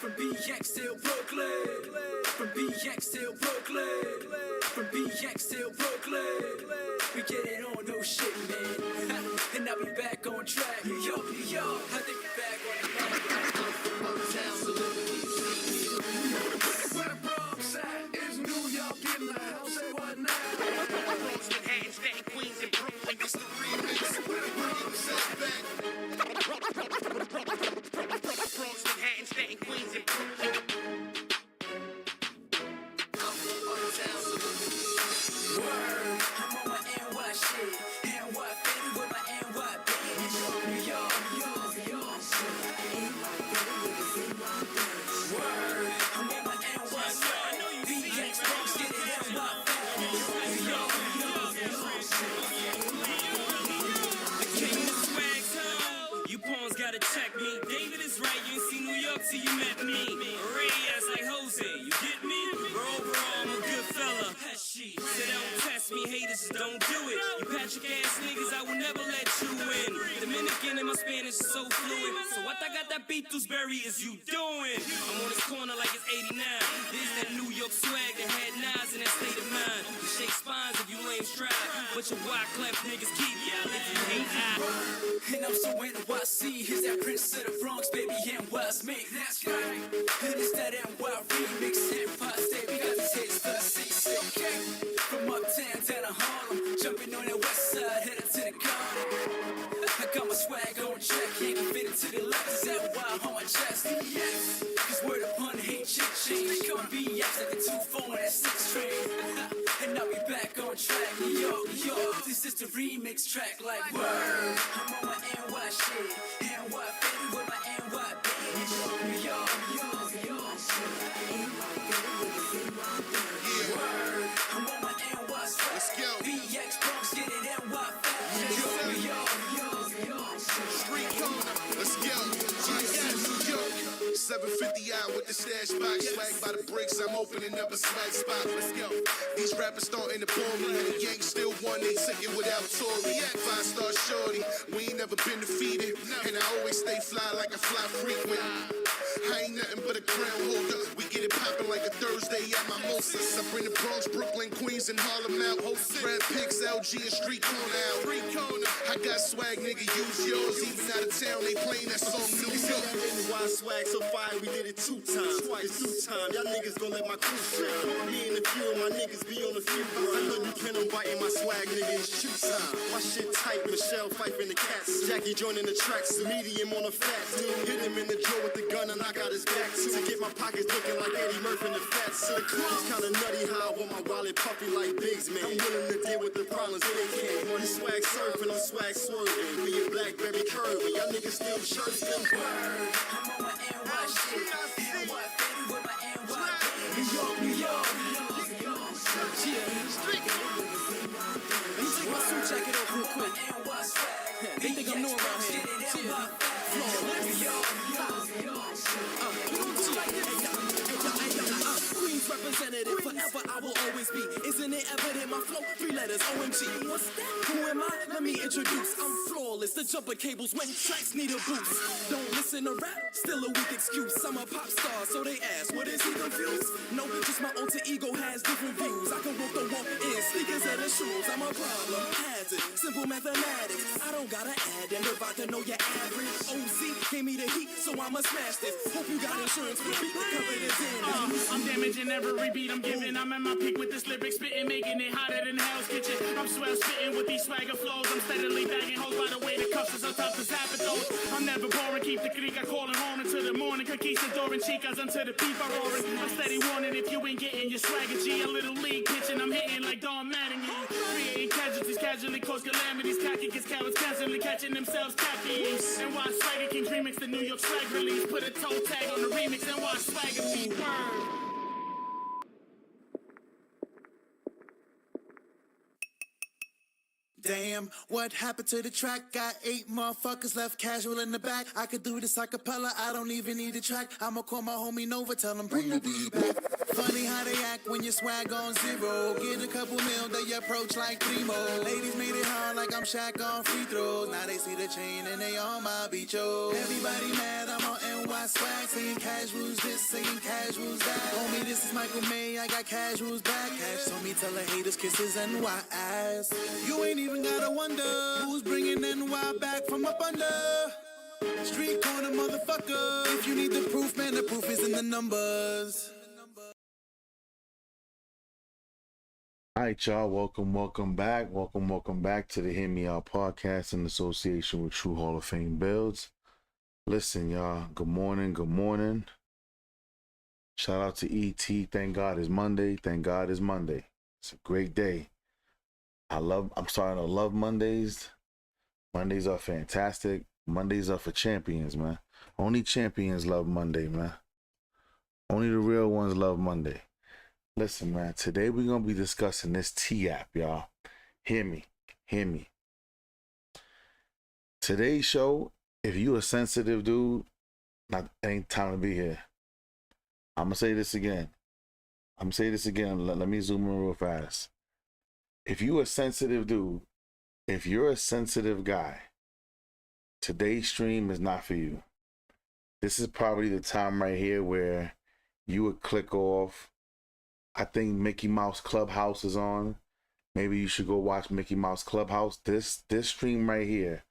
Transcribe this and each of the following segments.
From BX till Brooklyn. From BX till Brooklyn. From BX till Brooklyn. We get it on, no shit, man. And I'll be back on track. New York, New York. I think we're back on the map. Uptown celebrities. Where the Bronx at? Is New York in the house? Say what now? Bronx, Manhattan, Staten, Queens, and Brooklyn. It's the remix. Where the Bronx at back? Bronx, Manhattan, Staten, Queens, and Brooklyn. Word, I'm on my NY shit. NY baby with my NY baby. New York, New York, New York, New York. Word, I'm on my NY shit. BX Bronx, get it NY baby. New York, New York, New York, New York. The king of the swag zone. You pawns gotta check me. David is right, you ain't seen New York till you met me. Reyes like Jose, you get me? But overall, I'm a good fella. Pesci, so don't test me, haters just don't do it. You Patrick ass niggas, I will never let you in. Dominican and my Spanish is so fluid. So what I got that Beatlesbury is you doing? I'm on this corner like it's 89. This that New York swag that had Nas in that state of mind. You shake spines if you lame strive, but your Wyclef niggas keep yelling if you hate I. And I'm so NYC, here's that Prince of the Bronx, baby, NY's me. That's right. And it's that NY remix, Empire State, we got these hits for the CC. Okay. From uptown down to Harlem, jumping on that west side, headed to the corner. I got my swag on check, can't fit it to the left, is that why on my chest? Yes, cause word upon ain't shit change. Come BX like the 2-4 on that 6 train. And I'll be back on track, New York, New York. This is the remix track, like word. I'm on my NY shit, NY baby with my NY baby. New York, New York, New York, New York. Word, I'm on my NY swag. Let's go. BX Bronx, get it NY fast. New York, New York, New York, New York. Street corner. Let's go. New York. 750 out with the stash box. Swag by the bricks, I'm opening up a swag spot. Let's go. These rappers starting to bore me. And the Yanks still won, they took it without Tory. 5-star shorty, we ain't never been defeated. And I always stay fly like a fly frequent. I ain't nothing but a crown holder. We get it poppin' like a Thursday at Mimosas. I bring the Bronx, Brooklyn, Queens, and Harlem out. Grab pics, LG, and street corner out. I got swag, nigga, use yours. Even out of town, they playing that song New York. Why swag so fire, we did it 2 times. It's 2 times, y'all niggas gon' let my crew shine. Me and a few of my niggas be on the few grind. I know you can, I'm biting my swag, nigga, it's shoot time. My shit tight, Michelle Fife in the cats. Jackie joining the tracks, medium on the fat. Hit him in the jaw with the gun and I got his back too. To get my pockets looking like Eddie Murphy in the fat suit. It's kinda nutty how I want my wallet puffy like Biggs, man. I'm willing to deal with the problems they can. On this swag surfing, I'm swag swerving. Be a blackberry curving, y'all niggas still shirts. Word, I'm on my NY shit. NY baby with my NY baby. New York, New York, New York, New York. Yeah, street. Let me take my suit jacket off real quick. NY swag. They think I'm new around here. Yeah, flawless. New York, New York, New York. Queens representative, forever I will always be. Isn't it evident my flow? 3 letters, OMG. What's that? Who am I? Let me introduce. I'm flawless, the jumper cables when tracks need a boost. Don't listen to rap, still a weak excuse. I'm a pop star, so they ask, what is he confused? No, just my alter ego has different views. I can walk the walk in sneakers and the shoes. I'm a problem, hazard, simple mathematics. I don't gotta add and divide to know your average. OZ gave me the heat, so I'ma smash this. Hope you got insurance for beat to cover this damage. I'm damaging every beat I'm giving. I'm at my peak with this lyric spitting, making it hotter than Hell's Kitchen. I'm swell spitting with these swagger flows. I'm steadily bagging hoes by the way the cuffs is on top of Zapatos. I'm never boring, keep the crica calling home until the morning. Conquistador and chicas until the people roaring. I'm steady warning if you ain't getting your swagger G. A little league pitching, I'm hitting like Don Mattingly. Creating casualties, casually cause calamities. Cocky gets cowards constantly catching themselves caffeine. And watch Swagger Kings remix the New York swag release. Put a toe tag on the remix and watch Swagger be word. Damn, what happened to the track? Got 8 motherfuckers left casual in the back. I could do this a cappella, I don't even need a track. I'ma call my homie Nova, tell him bring the beat back. Funny how they act when you swag on 0. Get a couple mil, they approach like primo. Ladies made it hard like I'm Shaq on free throws. Now they see the chain and they on my beat, yo. Everybody mad, I'm on NY swag, saying casuals this, saying casuals that. Homie, this is Michael May, I got casuals back. Cash told me tell the haters kisses NY ass. You ain't even gotta wonder who's bringing NY back from up under. Street corner motherfucker. If you need the proof, man, the proof is in the numbers. All right, y'all. Welcome back to the Hear Me Out podcast in association with True Hall of Fame Builds. Listen, y'all. Good morning. Shout out to ET. Thank God it's Monday. It's a great day. I'm starting to love Mondays. Mondays are fantastic. Mondays are for champions, man. Only champions love Monday, man. Only the real ones love Monday. Listen, man, today we're going to be discussing this T-app, y'all. Hear me. Today's show, if you a sensitive dude, ain't time to be here. I'm going to say this again. Let me zoom in real fast. If you a sensitive dude, if you're a sensitive guy, today's stream is not for you. This is probably the time right here where you would click off. I think Mickey Mouse Clubhouse is on. Maybe you should go watch Mickey Mouse Clubhouse. This stream right here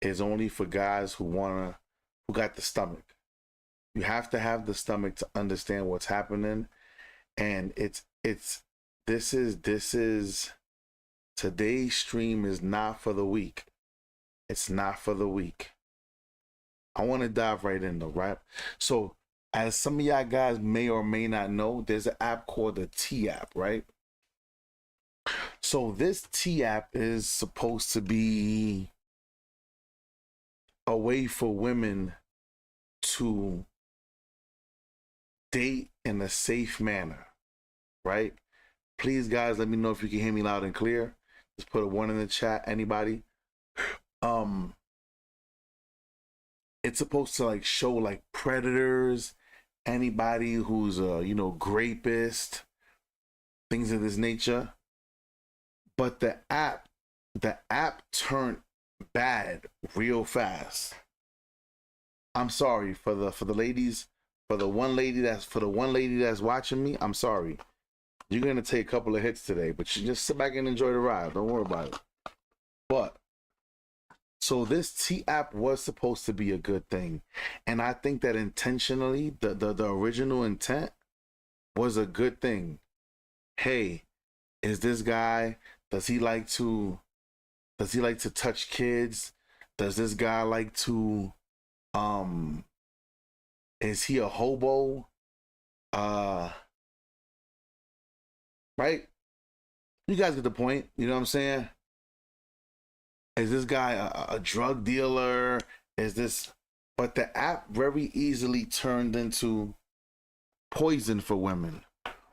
is only for guys who got the stomach. You have to have the stomach to understand what's happening. And this is today's stream is not for the weak. It's not for the weak. I want to dive right in though, right? So as some of y'all guys may or may not know, there's an app called the T-app, right? So this T-app is supposed to be a way for women to date in a safe manner, right? Please, guys, let me know if you can hear me loud and clear. Just put a 1 in the chat, anybody. It's supposed to like show like predators, anybody who's a rapist, things of this nature. But the app turned bad real fast. I'm sorry for the ladies, for the one lady that's watching me. I'm sorry. You're gonna take a couple of hits today, but you just sit back and enjoy the ride. Don't worry about it. But so this T-app was supposed to be a good thing. And I think that intentionally, the original intent was a good thing. Hey, is this guy, does he like to touch kids? Does this guy like to, is he a hobo? Right? You guys get the point. You know what I'm saying? Is this guy a drug dealer? But the app very easily turned into poison for women,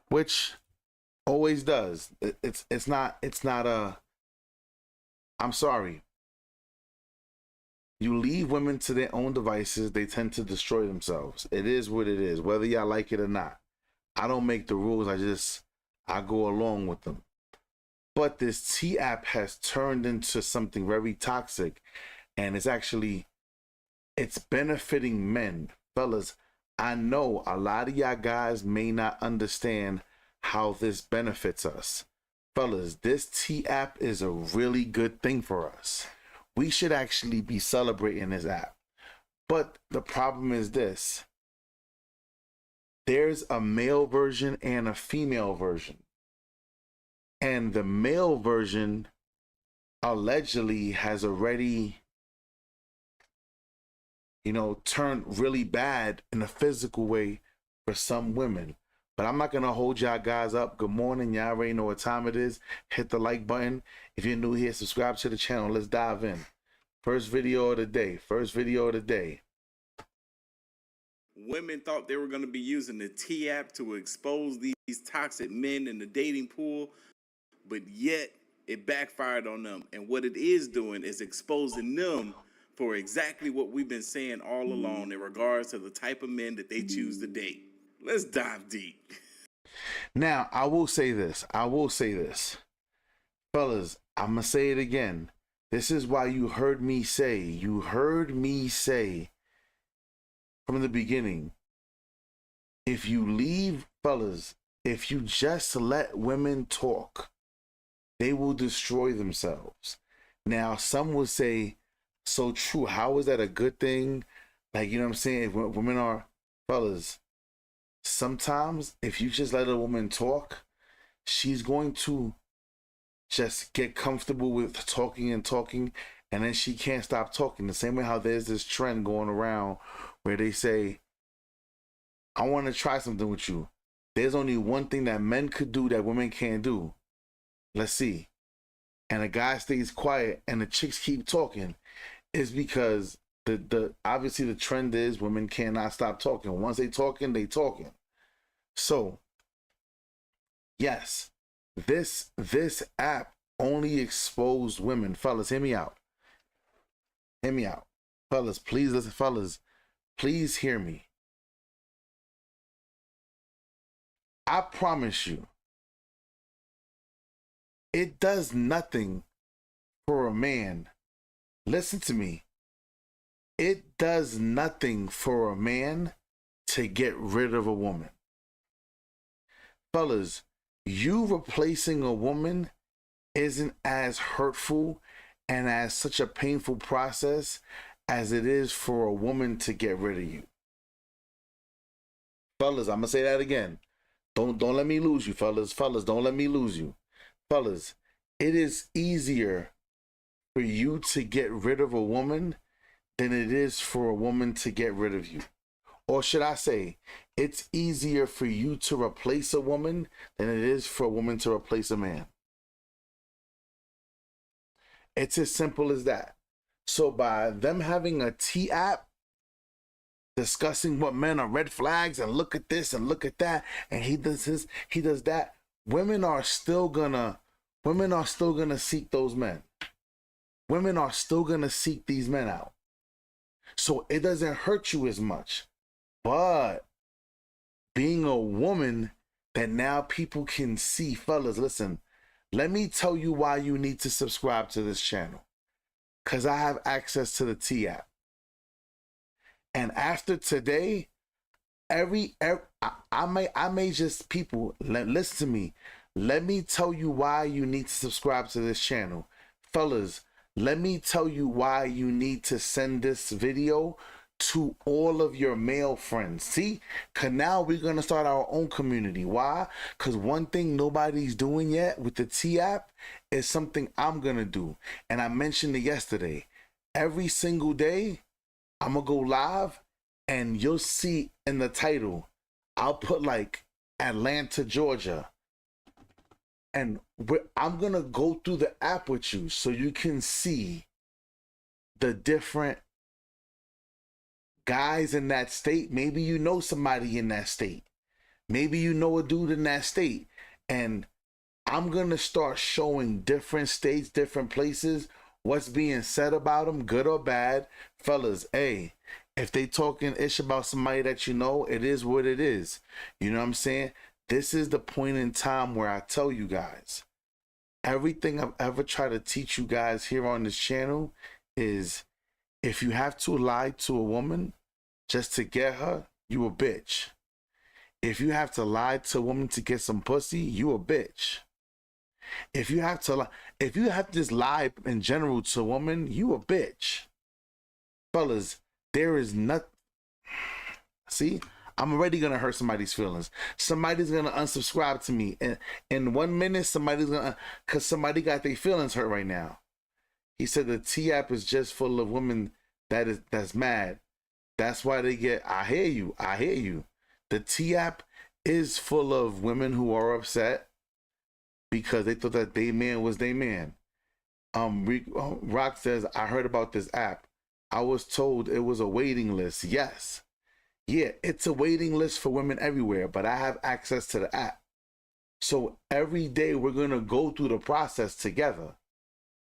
which always does. It's not I'm sorry. You leave women to their own devices, they tend to destroy themselves. It is what it is, whether y'all like it or not. I don't make the rules, I go along with them. But this T-app has turned into something very toxic, and it's benefiting men. Fellas, I know a lot of y'all guys may not understand how this benefits us. Fellas, this T-app is a really good thing for us. We should actually be celebrating this app. But the problem is this. There's a male version and a female version. And the male version allegedly has already, turned really bad in a physical way for some women. But I'm not going to hold y'all guys up. Good morning. Y'all already know what time it is. Hit the like button. If you're new here, subscribe to the channel. Let's dive in. First video of the day. Women thought they were going to be using the T-app to expose these toxic men in the dating pool, but yet it backfired on them. And what it is doing is exposing them for exactly what we've been saying all along in regards to the type of men that they choose to date. Let's dive deep. Now, I will say this. Fellas, I'm going to say it again. This is why you heard me say, from the beginning, if you leave, fellas, if you just let women talk, they will destroy themselves. Now, some will say, so true, how is that a good thing? Like, you know what I'm saying? If women are, fellas, sometimes if you just let a woman talk, she's going to just get comfortable with talking and talking, and then she can't stop talking. The same way how there's this trend going around where they say, I want to try something with you. There's only one thing that men could do that women can't do. Let's see. And a guy stays quiet and the chicks keep talking. It's because the obviously the trend is women cannot stop talking. Once they talking, they talking. So yes, this app only exposed women. Fellas, hear me out. Hear me out. Fellas, please listen. Fellas, please hear me. I promise you, it does nothing for a man. Listen to me. It does nothing for a man to get rid of a woman. Fellas, you replacing a woman isn't as hurtful and as such a painful process as it is for a woman to get rid of you. Fellas, I'm gonna say that again. Don't let me lose you, fellas. Fellas, don't let me lose you. Fellas, it is easier for you to get rid of a woman than it is for a woman to get rid of you. Or should I say, it's easier for you to replace a woman than it is for a woman to replace a man. It's as simple as that. So by them having a T app discussing what men are red flags and look at this and look at that, and he does this, he does that, women are still gonna seek those men. Women are still gonna seek these men out. So it doesn't hurt you as much. But being a woman that now people can see, fellas, listen, let me tell you why you need to subscribe to this channel. Because I have access to the T app. And after today, I may just, people, listen to me. Let me tell you why you need to subscribe to this channel. Fellas, let me tell you why you need to send this video to all of your male friends. See, because now we're going to start our own community. Why? Because one thing nobody's doing yet with the T app is something I'm going to do. And I mentioned it yesterday. Every single day, I'm going to go live and you'll see in the title, I'll put like Atlanta, Georgia. And I'm going to go through the app with you so you can see the different guys in that state. Maybe you know somebody in that state. Maybe you know a dude in that state. And I'm going to start showing different states, different places, what's being said about them, good or bad. Fellas, hey, if they talking ish about somebody that you know, it is what it is. You know what I'm saying? This is the point in time where I tell you guys, everything I've ever tried to teach you guys here on this channel is, if you have to lie to a woman just to get her, you a bitch. If you have to lie to a woman to get some pussy, you a bitch. If you have to just lie in general to a woman, you a bitch. Fellas, there is nothing. See, I'm already gonna hurt somebody's feelings. Somebody's gonna unsubscribe to me, and in 1 minute, somebody's gonna, cause somebody got their feelings hurt right now. He said the T app is just full of women that's mad. That's why they get. I hear you. I hear you. The T app is full of women who are upset because they thought that their man was their man. Rock says, I heard about this app. I was told it was a waiting list. Yes. Yeah, it's a waiting list for women everywhere, but I have access to the app. So every day we're going to go through the process together.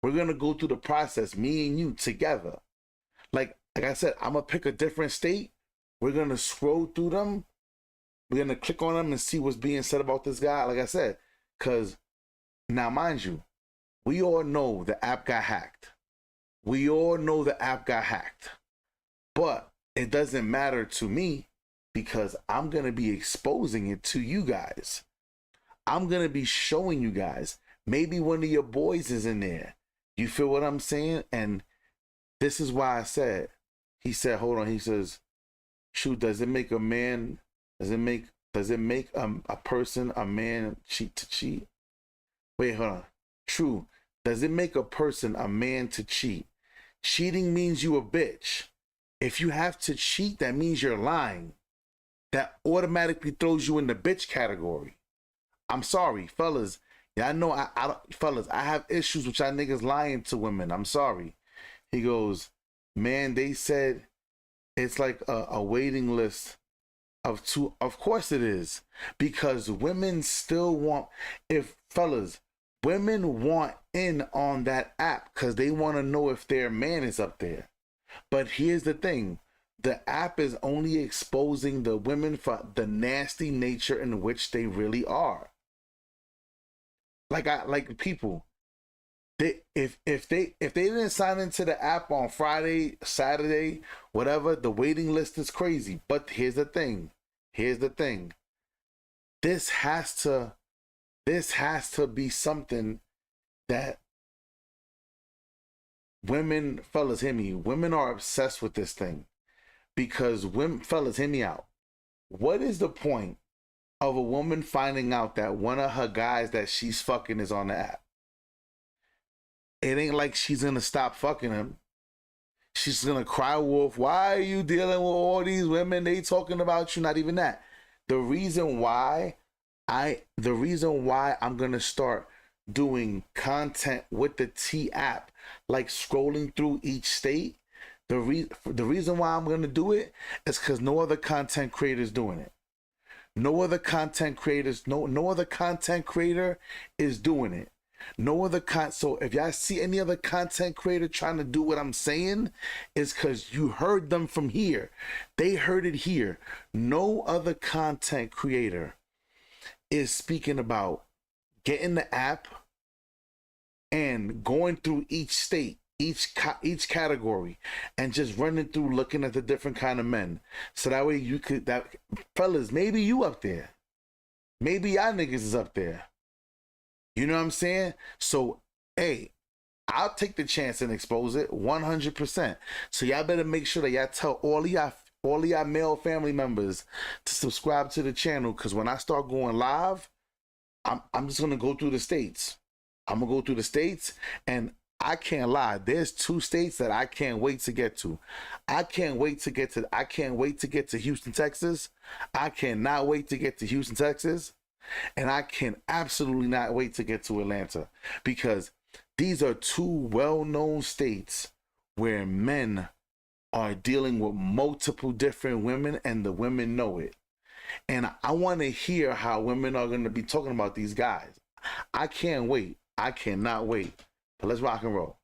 We're going to go through the process, me and you together. Like I said, I'm going to pick a different state. We're going to scroll through them. We're going to click on them and see what's being said about this guy. Like I said, because now, mind you, we all know the app got hacked. We all know the app got hacked. But it doesn't matter to me because I'm going to be exposing it to you guys. I'm going to be showing you guys. Maybe one of your boys is in there. You feel what I'm saying? And this is why I said, he said, hold on. He says, shoot, does it make a man, does it make a person, a man cheat to cheat? Wait, hold on. True. Does it make a person a man to cheat? Cheating means you a bitch. If you have to cheat, that means you're lying. That automatically throws you in the bitch category. I'm sorry, fellas. Yeah, I know, fellas, I have issues with y'all niggas lying to women. I'm sorry. He goes, man, they said it's like a waiting list of two. Of course it is. Because women still want, fellas, women want in on that app because they want to know if their man is up there. But here's the thing. The app is only exposing the women for the nasty nature in which they really are. Like people, if they didn't sign into the app on Friday, Saturday, whatever, the waiting list is crazy. But here's the thing. This has to be something that women, fellas, hear me. Women are obsessed with this thing because women, fellas, hear me out. What is the point of a woman finding out that one of her guys that she's fucking is on the app? It ain't like she's gonna stop fucking him. She's gonna cry wolf. Why are you dealing with all these women? They talking about you. Not even that. The reason why I'm gonna start doing content with the T app, like scrolling through each state, the reason why I'm gonna do it is because no other content creator is doing it. No other content creators, no other content creator is doing it. So if y'all see any other content creator trying to do what I'm saying, it's because you heard them from here. They heard it here. No other content creator is speaking about getting the app and going through each state, each category, and just running through looking at the different kind of men. So that way you could, fellas, maybe you up there. Maybe y'all niggas is up there. You know what I'm saying? So, hey, I'll take the chance and expose it 100%. So y'all better make sure that y'all tell all of y'all male family members to subscribe to the channel, because when I start going live, I'm just gonna go through the states. I'm gonna go through the states, and I can't lie. There's 2 states that I can't wait to get to. I can't wait to get to Houston, Texas. I cannot wait to get to Houston, Texas. And I can absolutely not wait to get to Atlanta, because these are 2 well-known states where men are dealing with multiple different women, and the women know it. And I want to hear how women are going to be talking about these guys. I can't wait. I cannot wait. But let's rock and roll.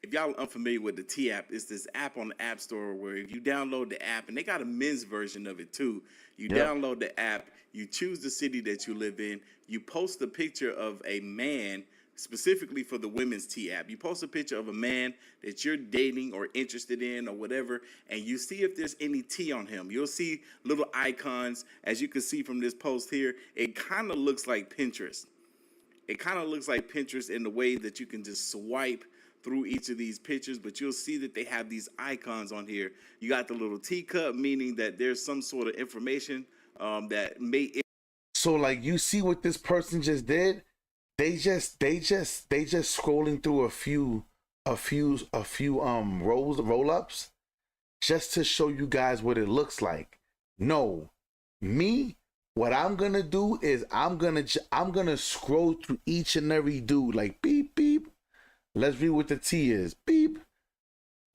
If y'all are unfamiliar with the T app, it's this app on the App Store where if you download the app, and they got a men's version of it too. You download the app, you choose the city that you live in, you post a picture of a man specifically for the women's T app. You post a picture of a man that you're dating or interested in or whatever, and you see if there's any T on him. You'll see little icons. As you can see from this post here, it kind of looks like Pinterest. It kind of looks like Pinterest in the way that you can just swipe through each of these pictures, but you'll see that they have these icons on here. You got the little teacup, meaning that there's some sort of information that may. So like, you see what this person just did? They just scrolling through a few roll ups just to show you guys what it looks like. No, me, what I'm gonna do is I'm gonna scroll through each and every dude, like beep beep. Let's read what the T is. Beep.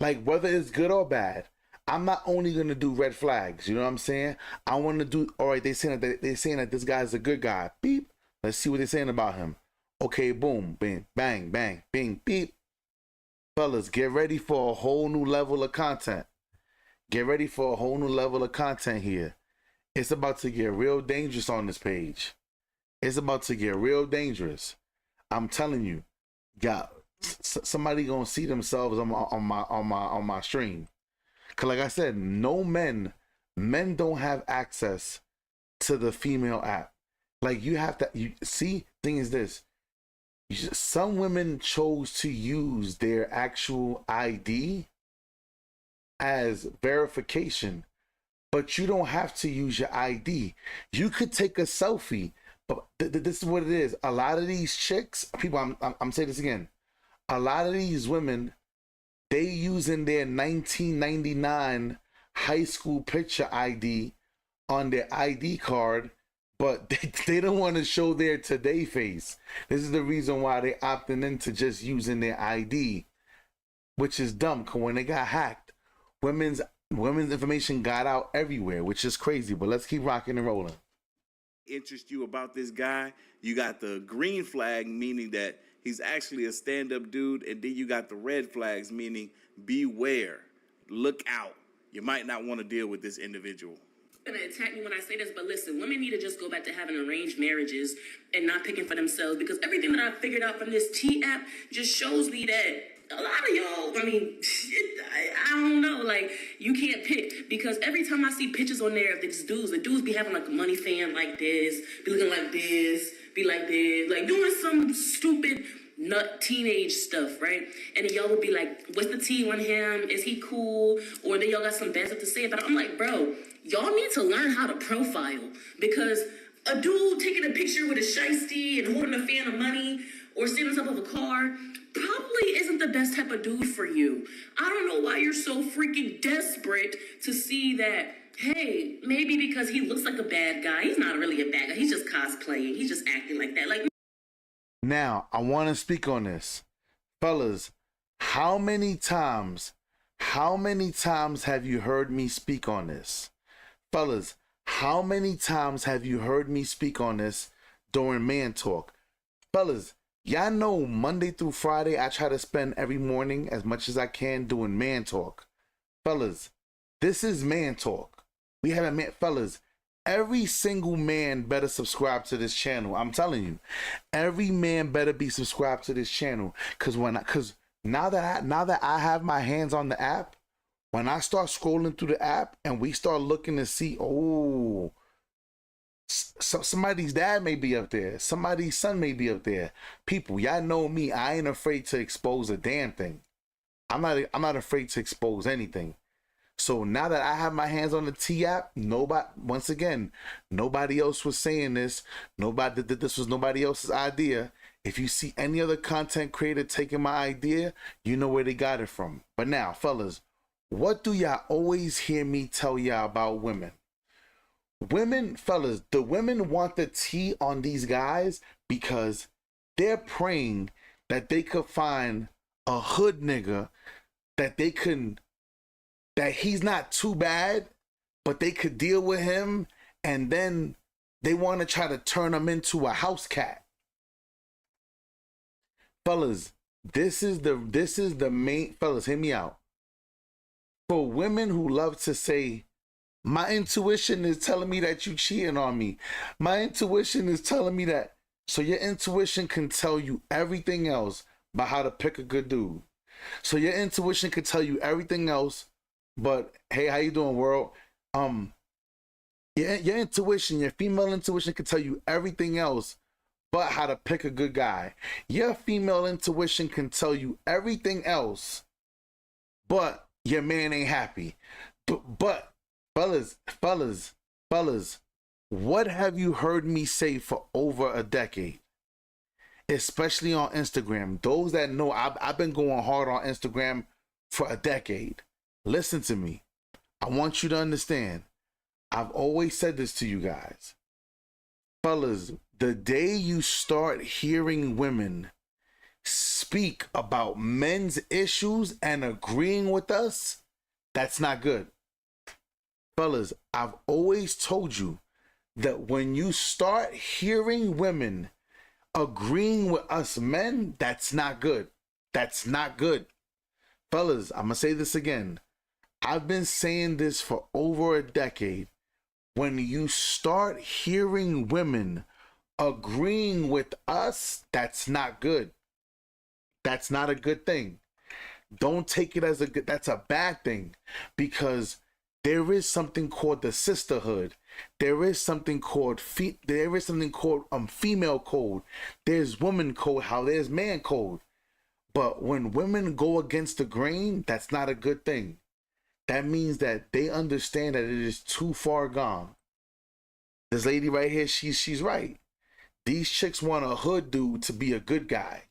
Like, whether it's good or bad. I'm not only gonna do red flags. You know what I'm saying? I want to do. All right, they're saying that this guy's a good guy. Beep. Let's see what they're saying about him. Okay, boom, bang, bang, bang, bing, beep. Fellas, get ready for a whole new level of content. Get ready for a whole new level of content here. It's about to get real dangerous on this page. It's about to get real dangerous. I'm telling you, somebody gonna see themselves on my stream, Cause like I said, no men don't have access to the female app. Like you have to, you see, thing is this, some women chose to use their actual ID as verification, but you don't have to use your ID. You could take a selfie, but this is what it is. A lot of these chicks, people, I'm saying this again, a lot of these women, they using their 1999 high school picture ID on their ID card, but they don't want to show their today face. This is the reason why they opting into just using their ID, which is dumb. Cause when they got hacked, women's information got out everywhere, which is crazy. But let's keep rocking and rolling. Interest you about this guy, you got the green flag, meaning that he's actually a stand-up dude, and then you got the red flags, meaning beware, look out. You might not want to deal with this individual. Gonna attack me when I say this, but listen, women need to just go back to having arranged marriages and not picking for themselves, because everything that I figured out from this T app just shows me that a lot of y'all, I mean, I don't know, like, you can't pick, because every time I see pictures on there of these dudes, the dudes be having like a money fan like this, be looking like this, be like this, like doing some stupid nut teenage stuff, right? And then y'all would be like, what's the tea on him? Is he cool? Or then y'all got some bad stuff to say about it. I'm like, bro, y'all need to learn how to profile, because a dude taking a picture with a shiesty and holding a fan of money or sitting on top of a car probably isn't the best type of dude for you. I don't know why you're so freaking desperate to see that, hey, maybe because he looks like a bad guy. He's not really a bad guy. He's just cosplaying. He's just acting like that. Like, now, I want to speak on this. Fellas, how many times have you heard me speak on this? Fellas, how many times have you heard me speak on this during Man Talk? Fellas, y'all know Monday through Friday, I try to spend every morning as much as I can doing Man Talk. Fellas, this is Man Talk. We haven't met, fellas. Every single man better subscribe to this channel. I'm telling you, every man better be subscribed to this channel. Cause now that I have my hands on the app, when I start scrolling through the app and we start looking to see, oh, somebody's dad may be up there, somebody's son may be up there. People, y'all know me. I ain't afraid to expose a damn thing. I'm not afraid to expose anything. So now that I have my hands on the T app, nobody else was saying this. This was nobody else's idea. If you see any other content creator taking my idea, you know where they got it from. But now, fellas, what do y'all always hear me tell y'all about women? Women, fellas, the women want the T on these guys because they're praying that they could find a hood nigga that he's not too bad, but they could deal with him, and then they want to try to turn him into a house cat. Fellas, this is the main, fellas, hear me out. For women who love to say, my intuition is telling me that you cheating on me. My intuition is telling me that. So your intuition can tell you everything else about how to pick a good dude. So your intuition can tell you everything else, but hey, how you doing, world? Your intuition, your female intuition can tell you everything else but how to pick a good guy. Your female intuition can tell you everything else but your man ain't happy. But fellas, what have you heard me say for over a decade? Especially on Instagram. Those that know, I've been going hard on Instagram for a decade. Listen to me. I want you to understand. I've always said this to you guys. Fellas, the day you start hearing women speak about men's issues and agreeing with us, that's not good. Fellas, I've always told you that when you start hearing women agreeing with us men, that's not good. That's not good. Fellas, I'm going to say this again. I've been saying this for over a decade. When you start hearing women agreeing with us, that's not good. That's not a good thing. Don't take it as that's a bad thing, because there is something called the sisterhood. There is something called female code. There's woman code. How there's man code. But when women go against the grain, that's not a good thing. That means that they understand that it is too far gone. This lady right here, she's right. These chicks want a hood dude to be a good guy.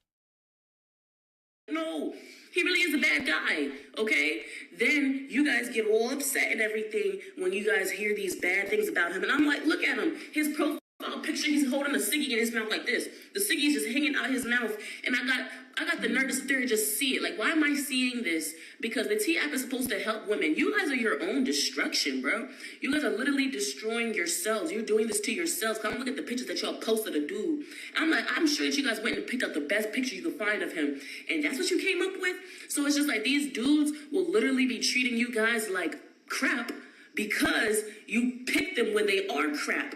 No, he really is a bad guy, okay? Then you guys get all upset and everything when you guys hear these bad things about him. And I'm like, look at him. His profile picture, he's holding a ciggy in his mouth like this. The ciggy is just hanging out his mouth. And I got the nerve to sit there and just see it. Like, why am I seeing this? Because the T-app is supposed to help women. You guys are your own destruction, bro. You guys are literally destroying yourselves. You're doing this to yourselves. Come look at the pictures that y'all posted of dude. I'm like, I'm sure that you guys went and picked out the best picture you could find of him. And that's what you came up with? So it's just like these dudes will literally be treating you guys like crap because you picked them when they are crap.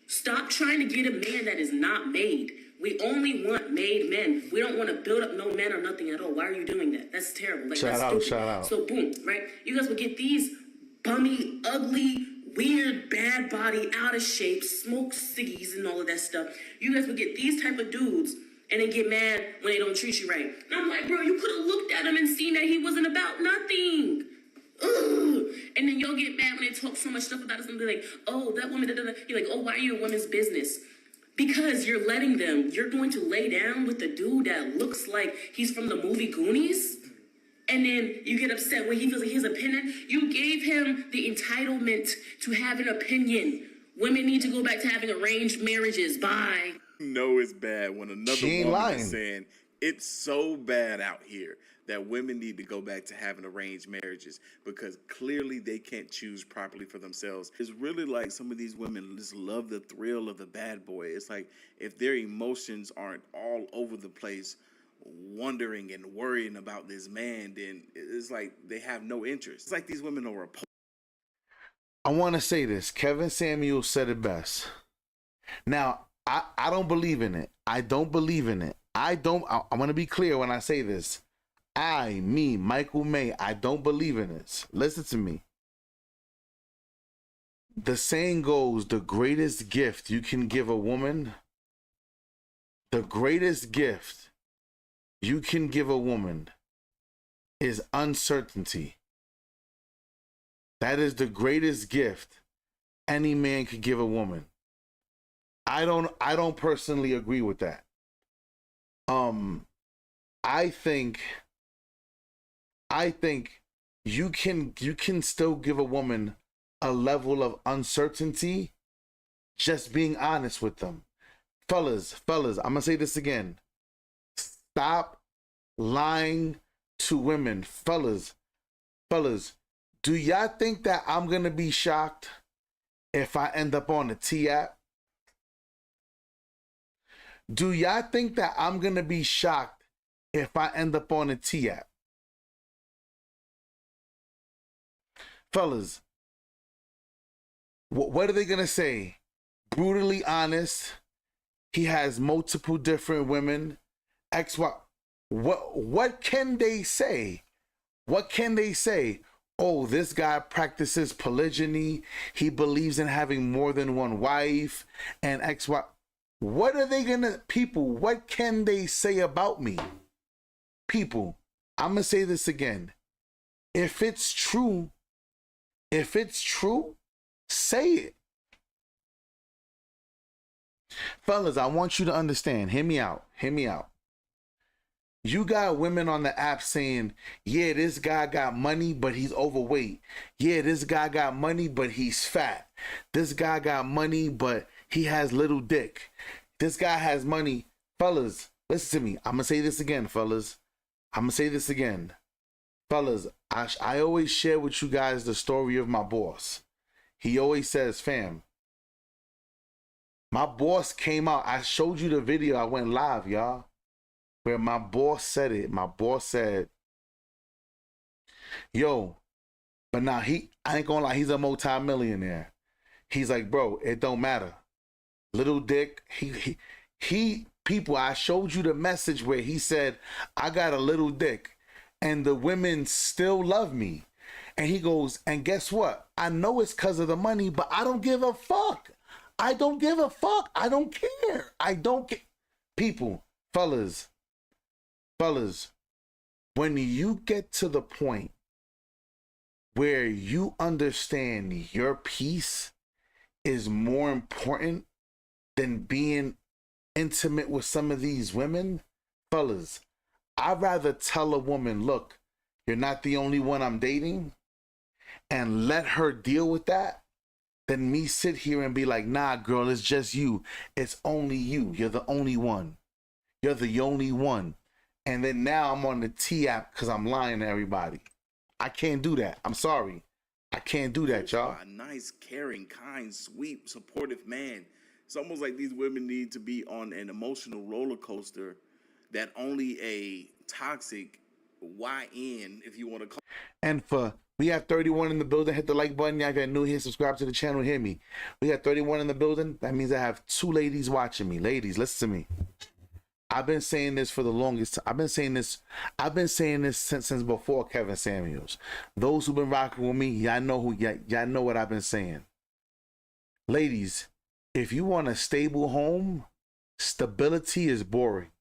Stop trying to get a man that is not made. We only want made men. We don't want to build up no men or nothing at all. Why are you doing that? That's terrible. Like, Shout out. So boom, right? You guys would get these bummy, ugly, weird, bad body, out of shape, smoke ciggies and all of that stuff. You guys would get these type of dudes and then get mad when they don't treat you right. And I'm like, bro, you could have looked at him and seen that he wasn't about nothing. Ugh. And then y'all get mad when they talk so much stuff about us and be like, oh, that woman, da-da-da. You're like, oh, why are you a woman's business? Because you're letting them. You're going to lay down with the dude that looks like he's from the movie Goonies, and then you get upset when he feels like his opinion. You gave him the entitlement to have an opinion. Women need to go back to having arranged marriages. Bye. No, it's bad when another woman is saying it's so bad out here that women need to go back to having arranged marriages because clearly they can't choose properly for themselves. It's really like some of these women just love the thrill of the bad boy. It's like if their emotions aren't all over the place, wondering and worrying about this man, then it's like they have no interest. It's like these women are I want to say this. Kevin Samuel said it best. Now, I don't believe in it. I don't believe in it. I want to be clear when I say this. Michael May, I don't believe in this. Listen to me. The saying goes, the greatest gift you can give a woman, the greatest gift you can give a woman is uncertainty. That is the greatest gift any man could give a woman. I don't personally agree with that. I think you can still give a woman a level of uncertainty just being honest with them. Fellas, I'm gonna say this again. Stop lying to women. Fellas, do y'all think that I'm gonna be shocked if I end up on the T-app? Do y'all think that I'm gonna be shocked if I end up on a T-app? Fellas, what are they gonna say? Brutally honest. He has multiple different women. What can they say? What can they say? Oh, this guy practices polygyny. He believes in having more than one wife and XY. What are they gonna, people, what can they say about me? People, I'm gonna say this again. If it's true, say it. Fellas, I want you to understand. Hear me out. You got women on the app saying, yeah, this guy got money, but he's overweight. Yeah, this guy got money, but he's fat. This guy got money, but he has little dick. This guy has money. Fellas, listen to me. I'm going to say this again, fellas. Fellas, I always share with you guys the story of my boss. He always says, fam, my boss came out. I showed you the video. I went live, y'all, where my boss said it. My boss said, yo, but now I ain't gonna lie, he's a multi-millionaire. He's like, bro, it don't matter. Little dick, he people, I showed you the message where he said, I got a little dick. and the women still love me. And he goes, and guess what? I know it's because of the money, but I don't give a fuck. I don't give a fuck. I don't care. I don't care. People, fellas, when you get to the point where you understand your peace is more important than being intimate with some of these women, fellas, I'd rather tell a woman, look, you're not the only one I'm dating, and let her deal with that, than me sit here and be like, nah, girl, it's just you. It's only you. You're the only one. You're the only one. And then now I'm on the T app because I'm lying to everybody. I can't do that. I'm sorry. I can't do that, y'all. A nice, caring, kind, sweet, supportive man. It's almost like these women need to be on an emotional roller coaster that only a toxic YN, if you want to call. And we have 31 in the building. Hit the like button. Y'all, if you're new here, subscribe to the channel. Hear me. We have 31 in the building. That means I have 2 ladies watching me. Ladies, listen to me. I've been saying this for the longest time. I've been saying this since before Kevin Samuels. Those who've been rocking with me, y'all know what I've been saying. Ladies, if you want a stable home, stability is boring.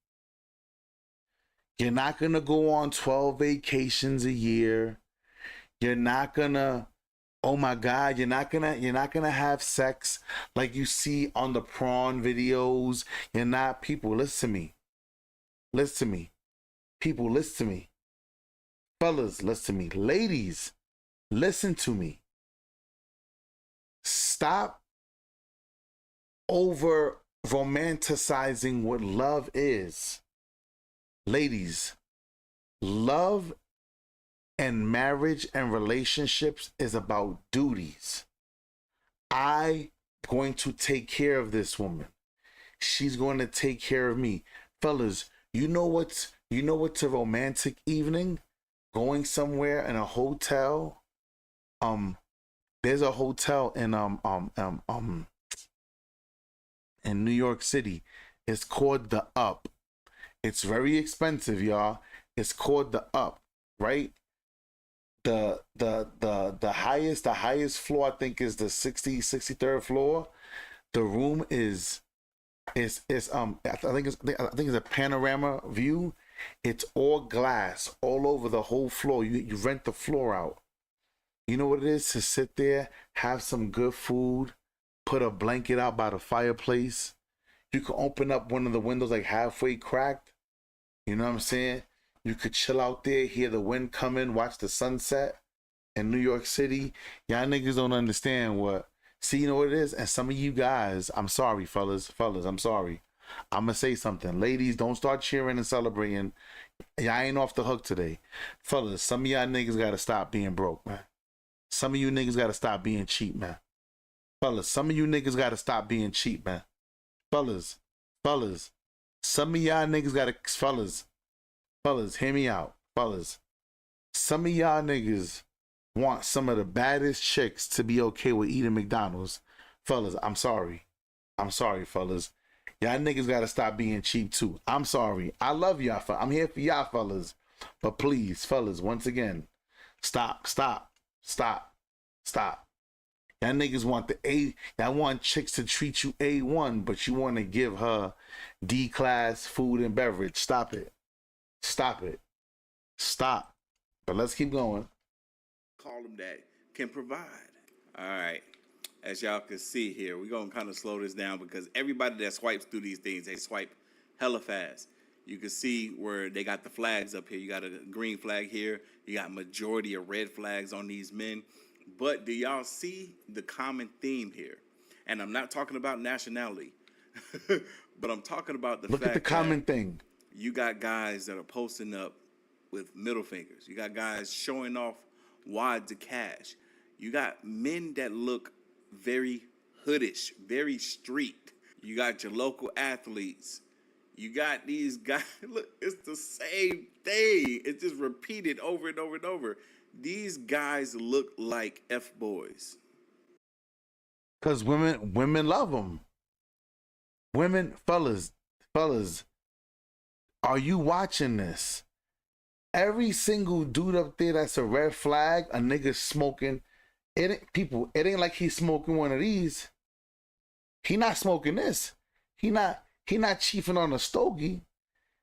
You're not gonna go on 12 vacations a year. You're not gonna, oh my God, you're not gonna have sex like you see on the prawn videos. You're not, people, listen to me. Listen to me. People, listen to me. Fellas, listen to me. Ladies, listen to me. Stop over romanticizing what love is. Ladies, love and marriage and relationships is about duties. I'm going to take care of this woman. She's going to take care of me. Fellas, you know what's a romantic evening? Going somewhere in a hotel. There's a hotel in New York City. It's called the Up. It's very expensive, y'all. It's called the Up, right? The highest floor, I think, is the 63rd floor. The room is I think it's a panorama view. It's all glass all over the whole floor. You rent the floor out. You know what it is to sit there, have some good food, put a blanket out by the fireplace. You can open up one of the windows like halfway cracked. You know what I'm saying? You could chill out there, hear the wind come in, watch the sunset in New York City. Y'all niggas don't understand what. See, you know what it is? And some of you guys, I'm sorry, fellas, I'm sorry. I'm going to say something. Ladies, don't start cheering and celebrating. Y'all ain't off the hook today. Fellas, some of y'all niggas got to stop being broke, man. Some of you niggas got to stop being cheap, man. Fellas, some of you niggas got to stop being cheap, man. Fellas, some of y'all niggas got to, fellas, hear me out. Fellas, some of y'all niggas want some of the baddest chicks to be okay with eating McDonald's. Fellas, I'm sorry, fellas. Y'all niggas got to stop being cheap too. I'm sorry. I love y'all. I'm here for y'all, fellas. But please, fellas, once again, stop. Y'all niggas want y'all want chicks to treat you A1, but you want to give her D-class food and beverage. Stop it. But let's keep going. Call them that can provide. All right. As y'all can see here, we're going to kind of slow this down because everybody that swipes through these things, they swipe hella fast. You can see where they got the flags up here. You got a green flag here. You got majority of red flags on these men. But do y'all see the common theme here? And I'm not talking about nationality, but I'm talking about the fact that... Look at the common thing. You got guys that are posting up with middle fingers. You got guys showing off wads of cash. You got men that look very hoodish, very street. You got your local athletes. You got these guys. Look, it's the same thing. It's just repeated over and over and over. These guys look like F-boys. Because women love them. Women, fellas, are you watching this? Every single dude up there that's a red flag, a nigga smoking. It ain't like he's smoking one of these. He not smoking this. He not chiefing on a stogie.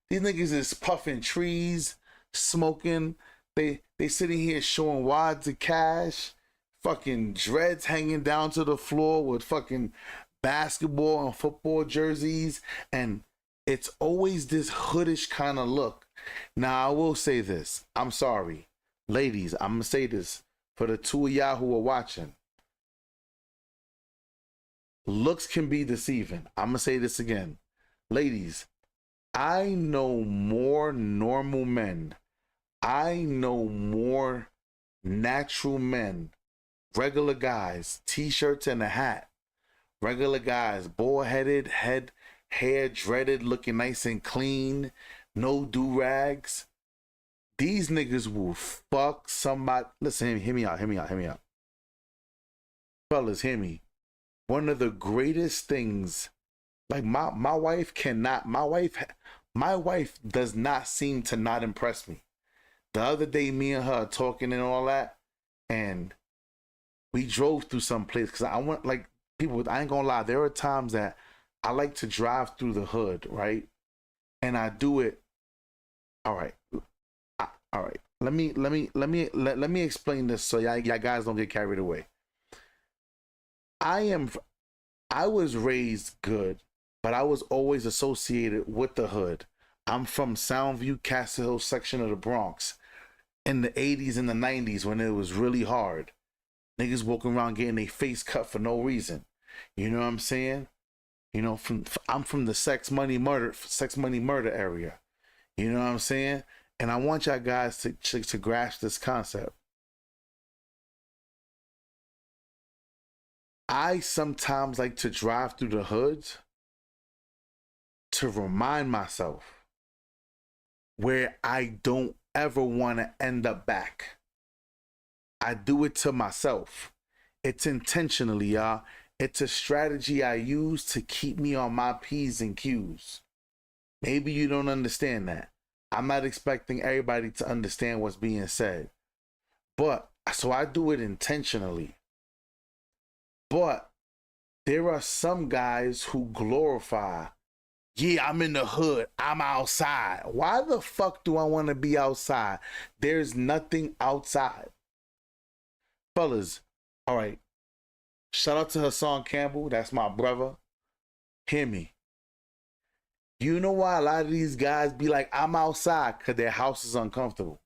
These niggas is puffing trees, smoking. They sitting here showing wads of cash, fucking dreads hanging down to the floor with fucking basketball and football jerseys, and it's always this hoodish kind of look. Now I will say this. I'm sorry, ladies. I'm gonna say this for the two of y'all who are watching. Looks can be deceiving. I'm gonna say this again, ladies. I know more normal men. I know more natural men, regular guys, t-shirts and a hat, regular guys, bald-headed, hair dreaded, looking nice and clean, no do-rags. These niggas will fuck somebody. Listen, hear me out. Fellas, hear me. One of the greatest things, like my wife does not seem to not impress me. The other day, me and her talking and all that, and we drove through some place because I want, like, people, I ain't gonna lie, there are times that I like to drive through the hood, right? And I do it. All right. Let me explain this so y'all guys don't get carried away. I was raised good, but I was always associated with the hood. I'm from Soundview, Castle Hill section of the Bronx in the 80s and the 90s when it was really hard. Niggas walking around getting their face cut for no reason. You know what I'm saying? You know, I'm from the sex money murder area. You know what I'm saying? And I want y'all guys to grasp this concept. I sometimes like to drive through the hoods to remind myself where I don't ever want to end up back. I do it to myself. It's intentionally, y'all. It's a strategy I use to keep me on my P's and Q's. Maybe you don't understand that. I'm not expecting everybody to understand what's being said. But, so I do it intentionally. But there are some guys who glorify, yeah, I'm in the hood, I'm outside. Why the fuck do I want to be outside? There's nothing outside. Fellas, all right. Shout out to Hassan Campbell. That's my brother. Hear me. You know why a lot of these guys be like, I'm outside? Because their house is uncomfortable.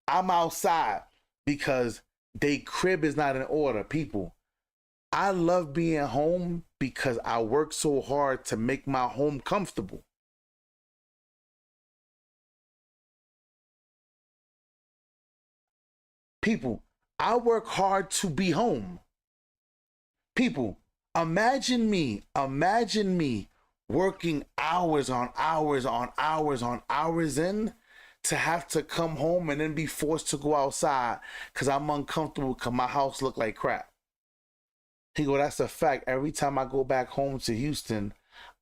I'm outside because their crib is not in order. People, I love being home because I work so hard to make my home comfortable. People, I work hard to be home. People, imagine me working hours on hours in to have to come home and then be forced to go outside because I'm uncomfortable because my house look like crap. He go, that's a fact. Every time I go back home to Houston,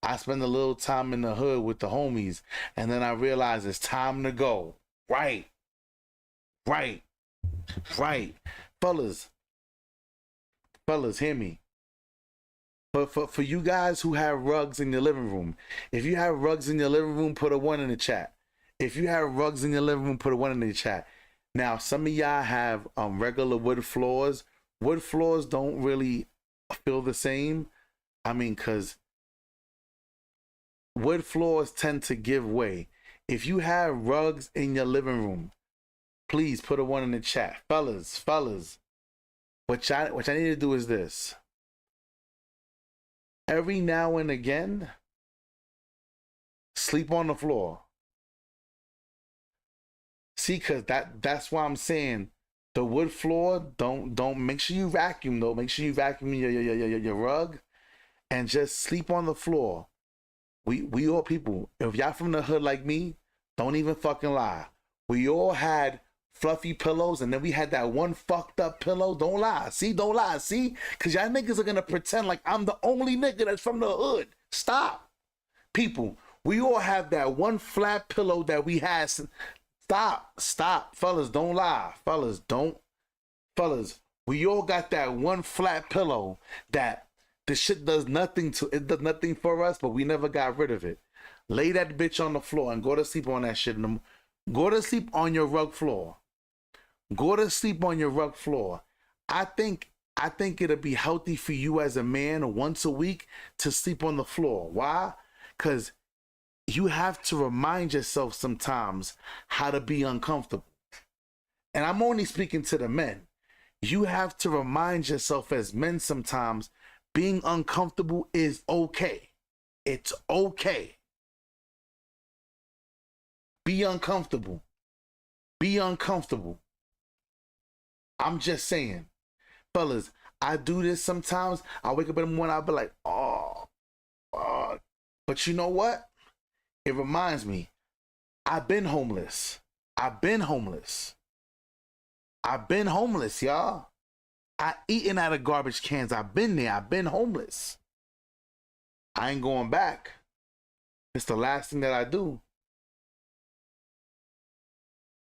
I spend a little time in the hood with the homies, and then I realize it's time to go. Right. Fellas, hear me. For you guys who have rugs in your living room, if you have rugs in your living room, put a 1 in the chat. If you have rugs in your living room, put a 1 in the chat. Now, some of y'all have regular wood floors. Wood floors don't really feel the same. I mean, because wood floors tend to give way. If you have rugs in your living room, please put a 1 in the chat. Fellas, what I need to do is this. Every now and again, sleep on the floor. See, because that's why I'm saying the wood floor, don't make sure you vacuum though. Make sure you vacuum your rug and just sleep on the floor. We all people, if y'all from the hood like me, don't even fucking lie. We all had fluffy pillows, and then we had that one fucked up pillow. Don't lie. See, because y'all niggas are gonna pretend like I'm the only nigga that's from the hood. Stop. People, We all have that one flat pillow that we had. Stop, fellas, don't lie. Fellas, we all got that one flat pillow that the shit does nothing for us, but we never got rid of it. Lay that bitch on the floor and go to sleep on that shit. Go to sleep on your rug floor. Go to sleep on your rug floor. I think it'll be healthy for you as a man once a week to sleep on the floor. Why? Because you have to remind yourself sometimes how to be uncomfortable. And I'm only speaking to the men. You have to remind yourself as men sometimes being uncomfortable is okay. It's okay. Be uncomfortable. Be uncomfortable. I'm just saying. Fellas, I do this sometimes. I wake up in the morning, I'll be like, but you know what? It reminds me, I've been homeless. I've been homeless, y'all. I eaten out of garbage cans. I've been there. I've been homeless. I ain't going back. It's the last thing that I do.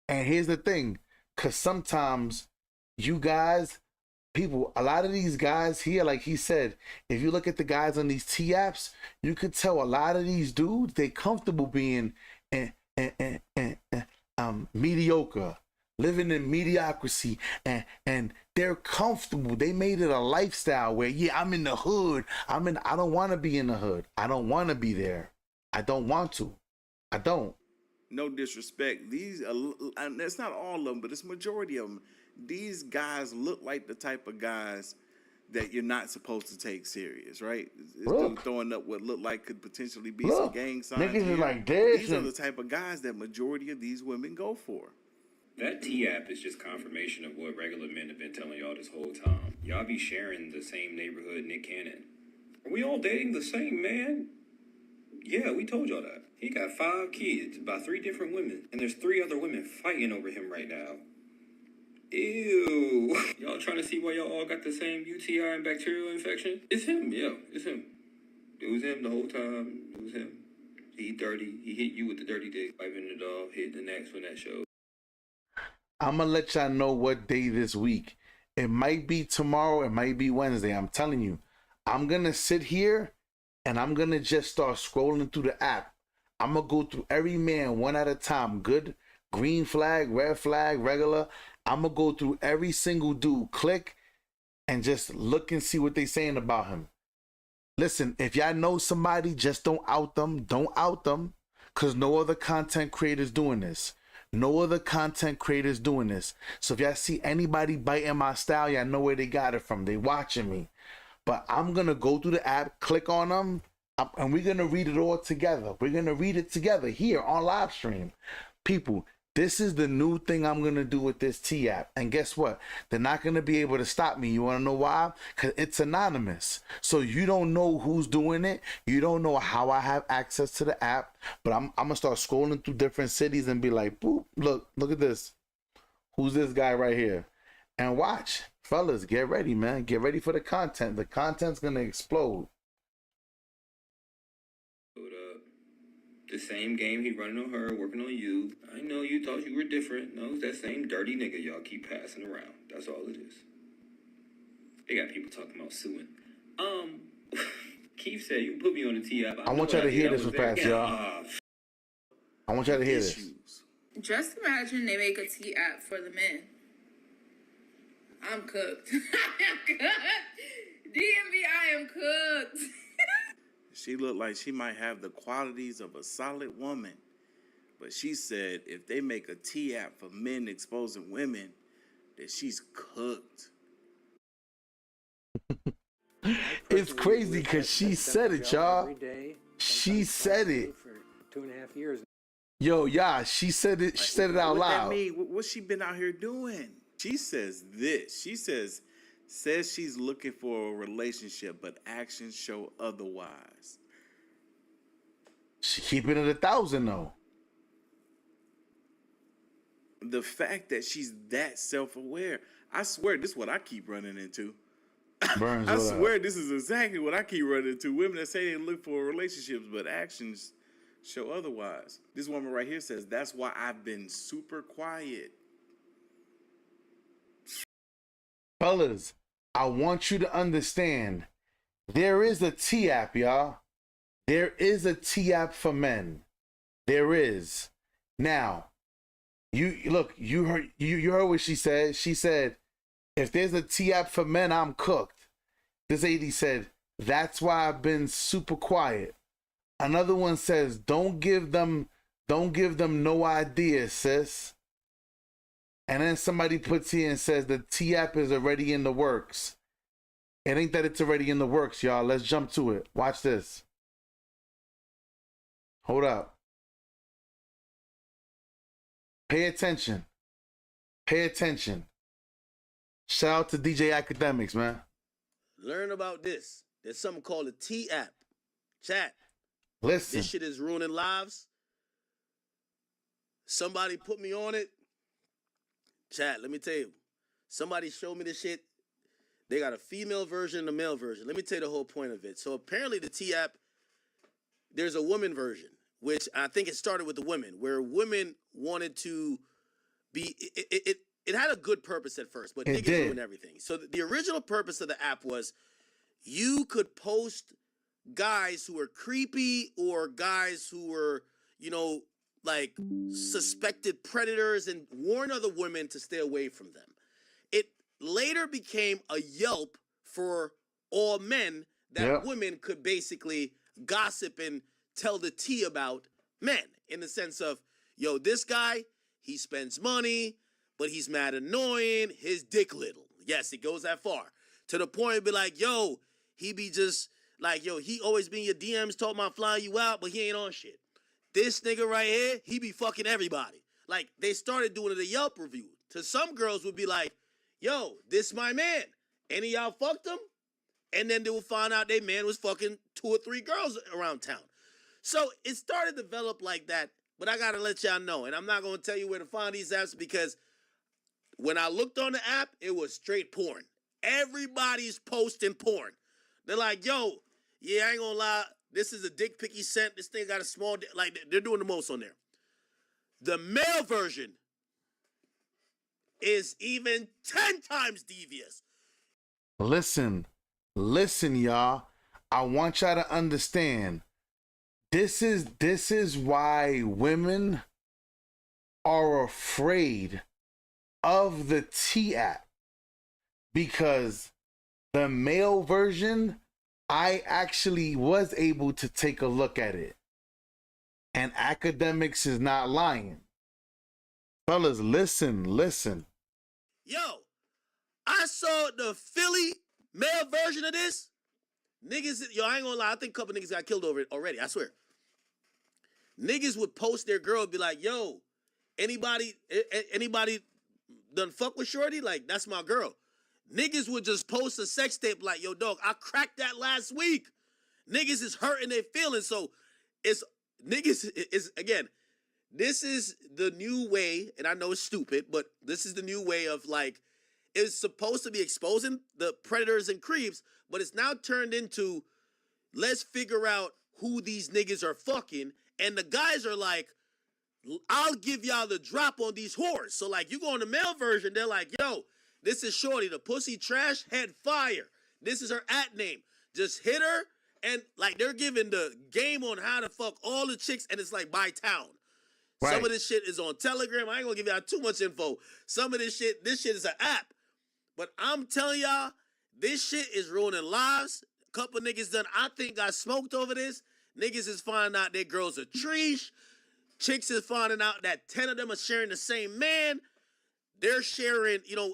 And here's the thing, because sometimes you guys, people, a lot of these guys here, like he said, if you look at the guys on these T apps, you could tell a lot of these dudes, they comfortable being mediocre, living in mediocrity, and they're comfortable. They made it a lifestyle where, yeah, I'm in the hood. I don't want to be in the hood. I don't want to be there. I don't want to. I don't. No disrespect. These, and it's not all of them, but it's majority of them. These guys look like the type of guys that you're not supposed to take serious, right? This dude throwing up what look like could potentially be some gang signs. Niggas is like this. These are the type of guys that majority of these women go for. That T-app is just confirmation of what regular men have been telling y'all this whole time. Y'all be sharing the same neighborhood Nick Cannon. Are we all dating the same man? Yeah, we told y'all that. He got 5 kids by 3 different women, and there's 3 other women fighting over him right now. Ew. Y'all trying to see why y'all all got the same UTI and bacterial infection? It's him, yeah, it's him. It was him the whole time. It was him. He dirty. He hit you with the dirty dick, wiping it off, hit the next one that show. I'm going to let y'all know what day this week. It might be tomorrow. It might be Wednesday. I'm telling you. I'm going to sit here and I'm going to just start scrolling through the app. I'm going to go through every man one at a time. Good, green flag, red flag, regular. I'm going to go through every single dude. Click and just look and see what they saying about him. Listen, if y'all know somebody, just don't out them. Don't out them. Because no other content creators doing this. No other content creators doing this. So if y'all see anybody biting my style, y'all know where they got it from. They watching me. But I'm going to go through the app, click on them, and we're going to read it all together. We're going to read it together here on live stream. People, this is the new thing I'm going to do with this T app. And guess what? They're not going to be able to stop me. You want to know why? Because it's anonymous. So you don't know who's doing it. You don't know how I have access to the app. But I'm going to start scrolling through different cities and be like, boop, look at this. Who's this guy right here? And watch. Fellas, get ready, man. Get ready for the content. The content's going to explode. The same game he running on her, working on you. I know you thought you were different. No, it's that same dirty nigga y'all keep passing around. That's all it is. They got people talking about suing. Keith said you put me on the T-app. I want y'all to hear this real fast, y'all. I want y'all to hear this. Just imagine they make a T-app for the men. I'm cooked. I am cooked. DMV, I am cooked. She looked like she might have the qualities of a solid woman. But she said if they make a T-app for men exposing women, that she's cooked. It's crazy because she said it, y'all. She said it. For 2.5 years. Yo, yeah, she said it. She said it out loud. That mean? What's she been out here doing? She says this. She says she's looking for a relationship, but actions show otherwise. She keeping it 1,000 though. The fact that she's that self-aware, I swear this is what I keep running into. Burns, I swear this is exactly what I keep running into. Women that say they look for relationships, but actions show otherwise. This woman right here says, that's why I've been super quiet. Fellas, I want you to understand, there is a T-app, y'all. There is a T-app for men. There is. Now, you heard what she said. She said, if there's a T-app for men, I'm cooked. This lady said, that's why I've been super quiet. Another one says, don't give them no idea, sis. And then somebody puts here and says the T-app is already in the works. It ain't that it's already in the works, y'all. Let's jump to it. Watch this. Hold up. Pay attention. Pay attention. Shout out to DJ Academics, man. Learn about this. There's something called a T-app. Chat. Listen. This shit is ruining lives. Somebody put me on it. Chat, let me tell you. Somebody showed me this shit. They got a female version and a male version. Let me tell you the whole point of it. So apparently the T-app, there's a woman version, which I think it started with the women, where women wanted to be, it had a good purpose at first, but niggas ruined everything. So the original purpose of the app was you could post guys who were creepy or guys who were, you know, like suspected predators and warn other women to stay away from them. It later became a Yelp for all men that women could basically gossip and tell the tea about men in the sense of, yo, this guy, he spends money, but he's mad annoying, his dick little. Yes, it goes that far. To the point of be like, yo, he be just like, yo, he always be in your DMs talking about flying you out, but he ain't on shit. This nigga right here, he be fucking everybody. Like, they started doing it a Yelp review. To some girls would be like, yo, this my man. Any of y'all fucked him? And then they will find out their man was fucking 2 or 3 girls around town. So it started to develop like that, but I gotta let y'all know, and I'm not gonna tell you where to find these apps because when I looked on the app, it was straight porn. Everybody's posting porn. They're like, yo, yeah, I ain't gonna lie, this is a dick pic he sent. This thing got a small dick. Like, they're doing the most on there. The male version is even 10 times devious. Listen, y'all. I want y'all to understand. This is why women are afraid of the T-app. Because the male version, I actually was able to take a look at it. And Academics is not lying. Fellas, listen. Yo, I saw the Philly male version of this. Niggas, yo, I ain't gonna lie, I think a couple niggas got killed over it already, I swear. Niggas would post their girl, be like, yo, anybody done fuck with Shorty? Like, that's my girl. Niggas would just post a sex tape like, yo, dog, I cracked that last week. Niggas is hurting their feelings. So it's niggas is again, this is the new way, and I know it's stupid, but this is the new way of like, it's supposed to be exposing the predators and creeps, but it's now turned into let's figure out who these niggas are fucking. And the guys are like, I'll give y'all the drop on these whores. So like you go on the male version, they're like, yo, this is Shorty, the pussy trash head fire. This is her at name. Just hit her, and like they're giving the game on how to fuck all the chicks, and it's like by town. Right. Some of this shit is on Telegram. I ain't gonna give y'all too much info. Some of this shit is an app. But I'm telling y'all, this shit is ruining lives. A couple niggas done, I think, got smoked over this. Niggas is finding out their girls are treesh. Chicks is finding out that 10 of them are sharing the same man. They're sharing, you know,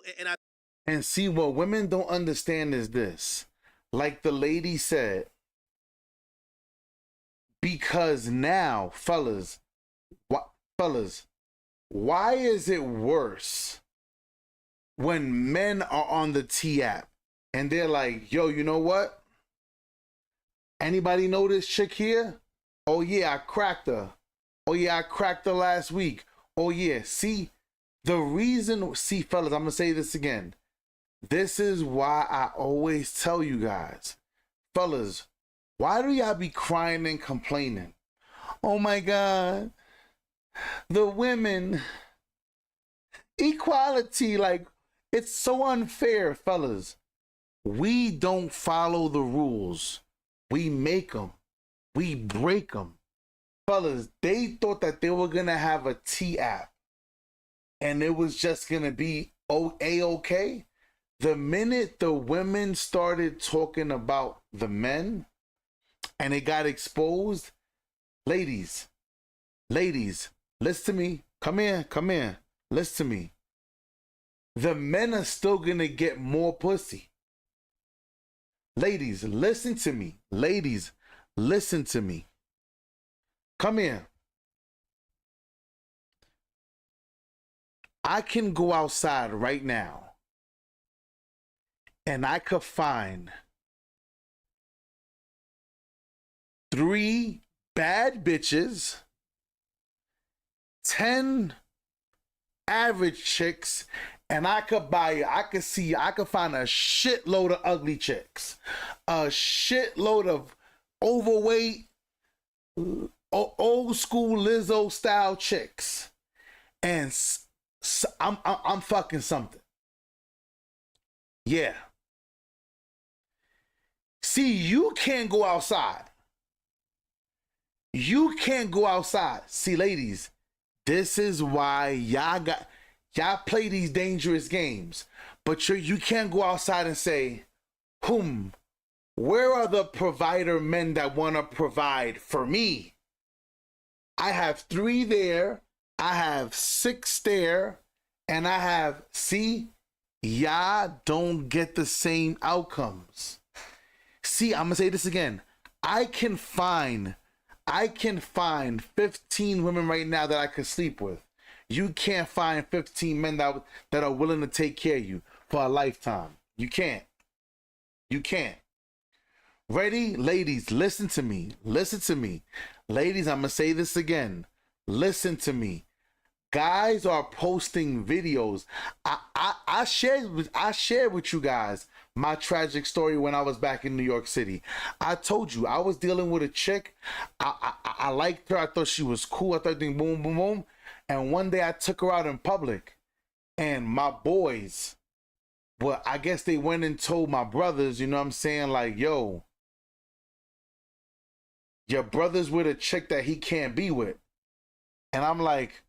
and see, what women don't understand is this. Like the lady said, because now, fellas, why is it worse when men are on the T-app and they're like, yo, you know what? Anybody know this chick here? Oh yeah, I cracked her. Oh yeah, I cracked her last week. Oh yeah, see, fellas, I'm gonna say this again. This is why I always tell you guys, fellas, why do y'all be crying and complaining Oh my God. The women. Equality, like, it's so unfair, fellas. We don't follow the rules. We make them. We break them. Fellas, they thought that they were going to have a T-app and it was just going to be A-okay. The minute the women started talking about the men and it got exposed, ladies, listen to me. Come here. Listen to me. The men are still going to get more pussy. Ladies, listen to me. Ladies, listen to me. Come here. I can go outside right now and I could find 3 bad bitches, 10 average chicks, and I could find a shitload of ugly chicks, a shitload of overweight, old school Lizzo style chicks, and I'm fucking something. Yeah. See, you can't go outside. You can't go outside. See, ladies, this is why y'all play these dangerous games, but you can't go outside and say, where are the provider men that want to provide for me? I have 3 there, I have 6 there, and I have, see, y'all don't get the same outcomes. See, I'm gonna say this again. I can find 15 women right now that I could sleep with. You can't find 15 men that are willing to take care of you for a lifetime. You can't. Ready? Ladies, listen to me. Ladies, I'm gonna say this again. Listen to me. Guys are posting videos. I shared with you guys my tragic story when I was back in New York City. I told you I was dealing with a chick. I liked her. I thought she was cool. I thought boom, boom, boom. And one day I took her out in public, and my boys, well, I guess they went and told my brothers, you know what I'm saying? Like, yo, your brother's with a chick that he can't be with. And I'm like,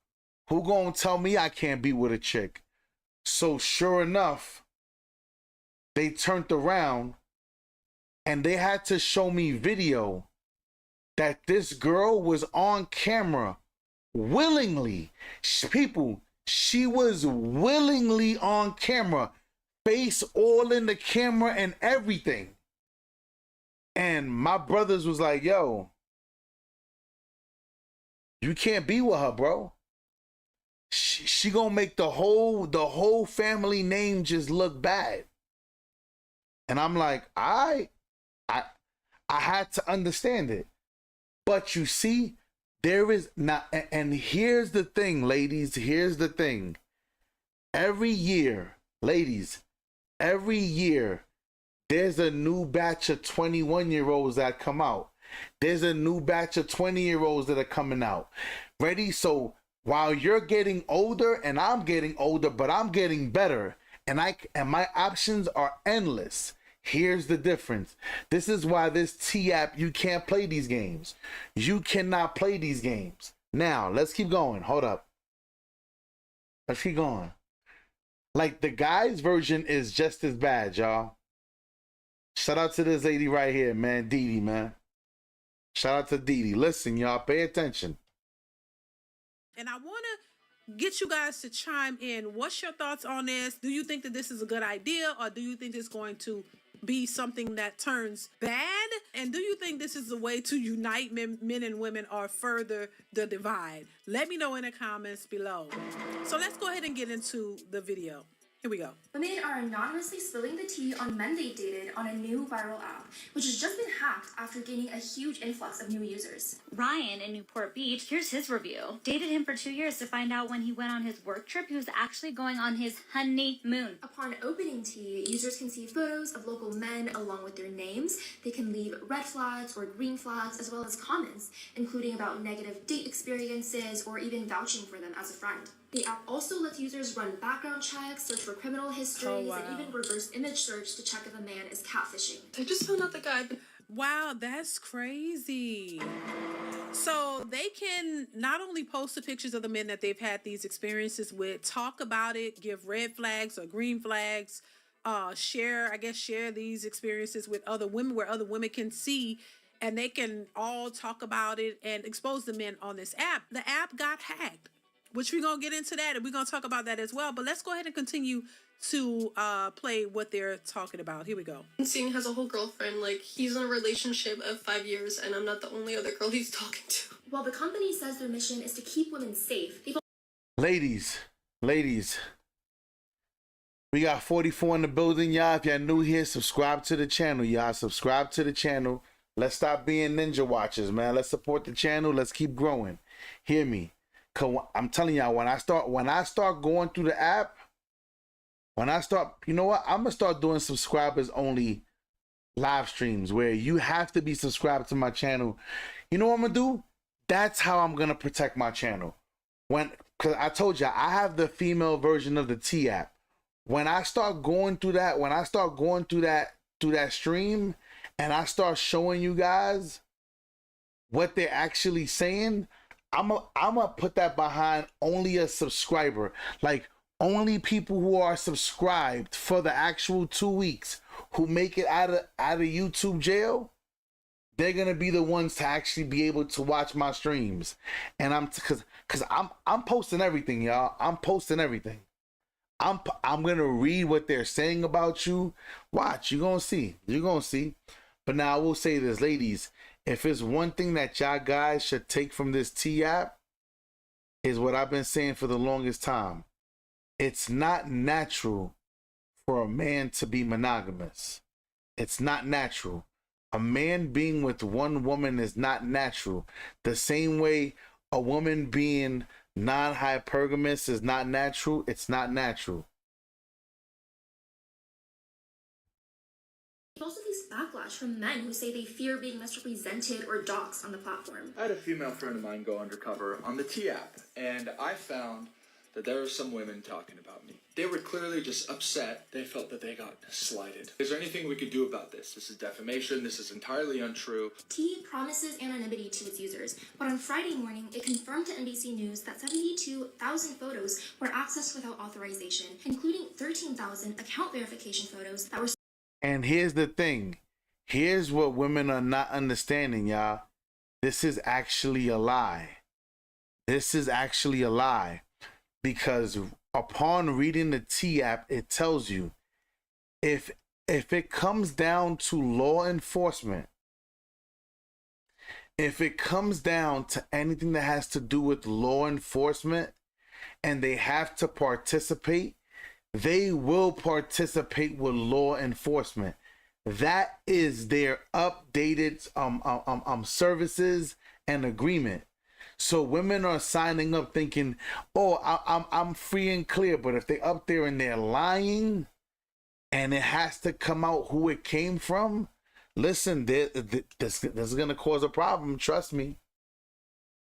who gonna tell me I can't be with a chick? So sure enough, they turned around and they had to show me video that this girl was on camera willingly. She was willingly on camera, face all in the camera and everything. And my brothers was like, yo, you can't be with her, bro. She gonna make the whole family name just look bad. And I'm like, I had to understand it. But you see, there is not, and here's the thing, ladies, here's the thing. Every year, ladies, every year, there's a new batch of 21-year-olds that come out. There's a new batch of 20-year-olds that are coming out. Ready? So while you're getting older and I'm getting older, but I'm getting better, and my options are endless. Here's the difference. This is why this T-app, you can't play these games. You cannot play these games. Now, let's keep going. Hold up. Let's keep going. Like, the guys' version is just as bad, y'all. Shout out to this lady right here, man. Dee, man. Shout out to Dee. Listen, y'all, pay attention. And I want to get you guys to chime in. What's your thoughts on this? Do you think that this is a good idea, or do you think it's going to be something that turns bad? And do you think this is a way to unite men and women or further the divide? Let me know in the comments below. So let's go ahead and get into the video. Here we go. Women are anonymously spilling the tea on men they dated on a new viral app, which has just been hacked after gaining a huge influx of new users. Ryan in Newport Beach, here's his review. Dated him for 2 years to find out when he went on his work trip, he was actually going on his honeymoon. Upon opening tea, users can see photos of local men along with their names. They can leave red flags or green flags, as well as comments, including about negative date experiences or even vouching for them as a friend. The app also lets users run background checks, search for criminal histories, and even reverse image search to check if a man is catfishing. I just found out the guy. Wow, that's crazy. So they can not only post the pictures of the men that they've had these experiences with, talk about it, give red flags or green flags, share these experiences with other women where other women can see, and they can all talk about it and expose the men on this app. The app got hacked, which we're going to get into that, and we're going to talk about that as well. But let's go ahead and continue to play what they're talking about. Here we go. Seeing has a whole girlfriend. Like, he's in a relationship of 5 years, and I'm not the only other girl he's talking to. While the company says their mission is to keep women safe, Ladies, we got 44 in the building, y'all. If y'all new here, subscribe to the channel, y'all. Subscribe to the channel. Let's stop being ninja watchers, man. Let's support the channel. Let's keep growing. Hear me. Cause I'm telling y'all, when I start going through the app, you know what? I'm gonna start doing subscribers only live streams where you have to be subscribed to my channel. You know what I'm gonna do? That's how I'm gonna protect my channel. Cause I told you I have the female version of the T app. When I start going through that stream, and I start showing you guys what they're actually saying, I'm gonna put that behind only a subscriber. Like, only people who are subscribed for the actual 2 weeks who make it out of YouTube jail, they're gonna be the ones to actually be able to watch my streams. And I'm posting everything, y'all. I'm posting everything. I'm gonna read what they're saying about you. Watch, you're gonna see. But now I will say this, ladies. If it's one thing that y'all guys should take from this T app, is what I've been saying for the longest time. It's not natural for a man to be monogamous. It's not natural. A man being with one woman is not natural. The same way a woman being non-hypergamous is not natural. It's not natural. you also face backlash from men who say they fear being misrepresented or doxxed on the platform. I had a female friend of mine go undercover on the T app, and I found that there were some women talking about me. They were clearly just upset. They felt that they got slighted. Is there anything we could do about this? This is defamation. This is entirely untrue. T promises anonymity to its users, but on Friday morning, it confirmed to NBC News that 72,000 photos were accessed without authorization, including 13,000 account verification photos that were... And here's the thing. Here's what women are not understanding, y'all. This is actually a lie. This is actually a lie. Because upon reading the T app, it tells you if it comes down to law enforcement, if it comes down to anything that has to do with law enforcement and they have to participate, they will participate with law enforcement. That is their updated services and agreement. So women are signing up thinking, oh, I'm free and clear. But if they up there and they're lying and it has to come out who it came from, listen, this is going to cause a problem. Trust me.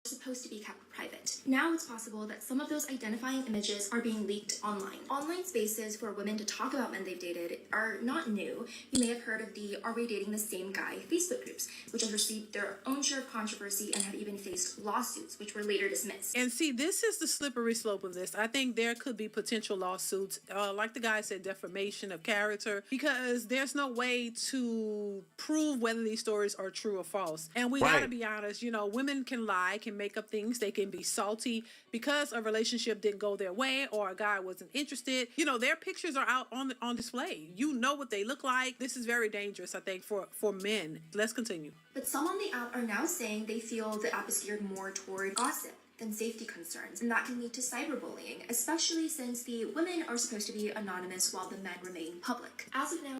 Supposed to be kept private. Now it's possible that some of those identifying images are being leaked online. Online spaces for women to talk about men they've dated are not new. You may have heard of the Are We Dating the Same Guy Facebook groups, which have received their own share of controversy and have even faced lawsuits, which were later dismissed. And see, this is the slippery slope of this. I think there could be potential lawsuits, like the guy said, defamation of character, because there's no way to prove whether these stories are true or false. And we gotta be honest, you know, women can lie, can can make up things. They can be salty because a relationship didn't go their way or a guy wasn't interested. You know, their pictures are out on display. You know what they look like. This is very dangerous, I think, for men. Let's continue. But some on the app are now saying they feel the app is geared more toward gossip than safety concerns, and that can lead to cyberbullying, especially since the women are supposed to be anonymous while the men remain public. As of now,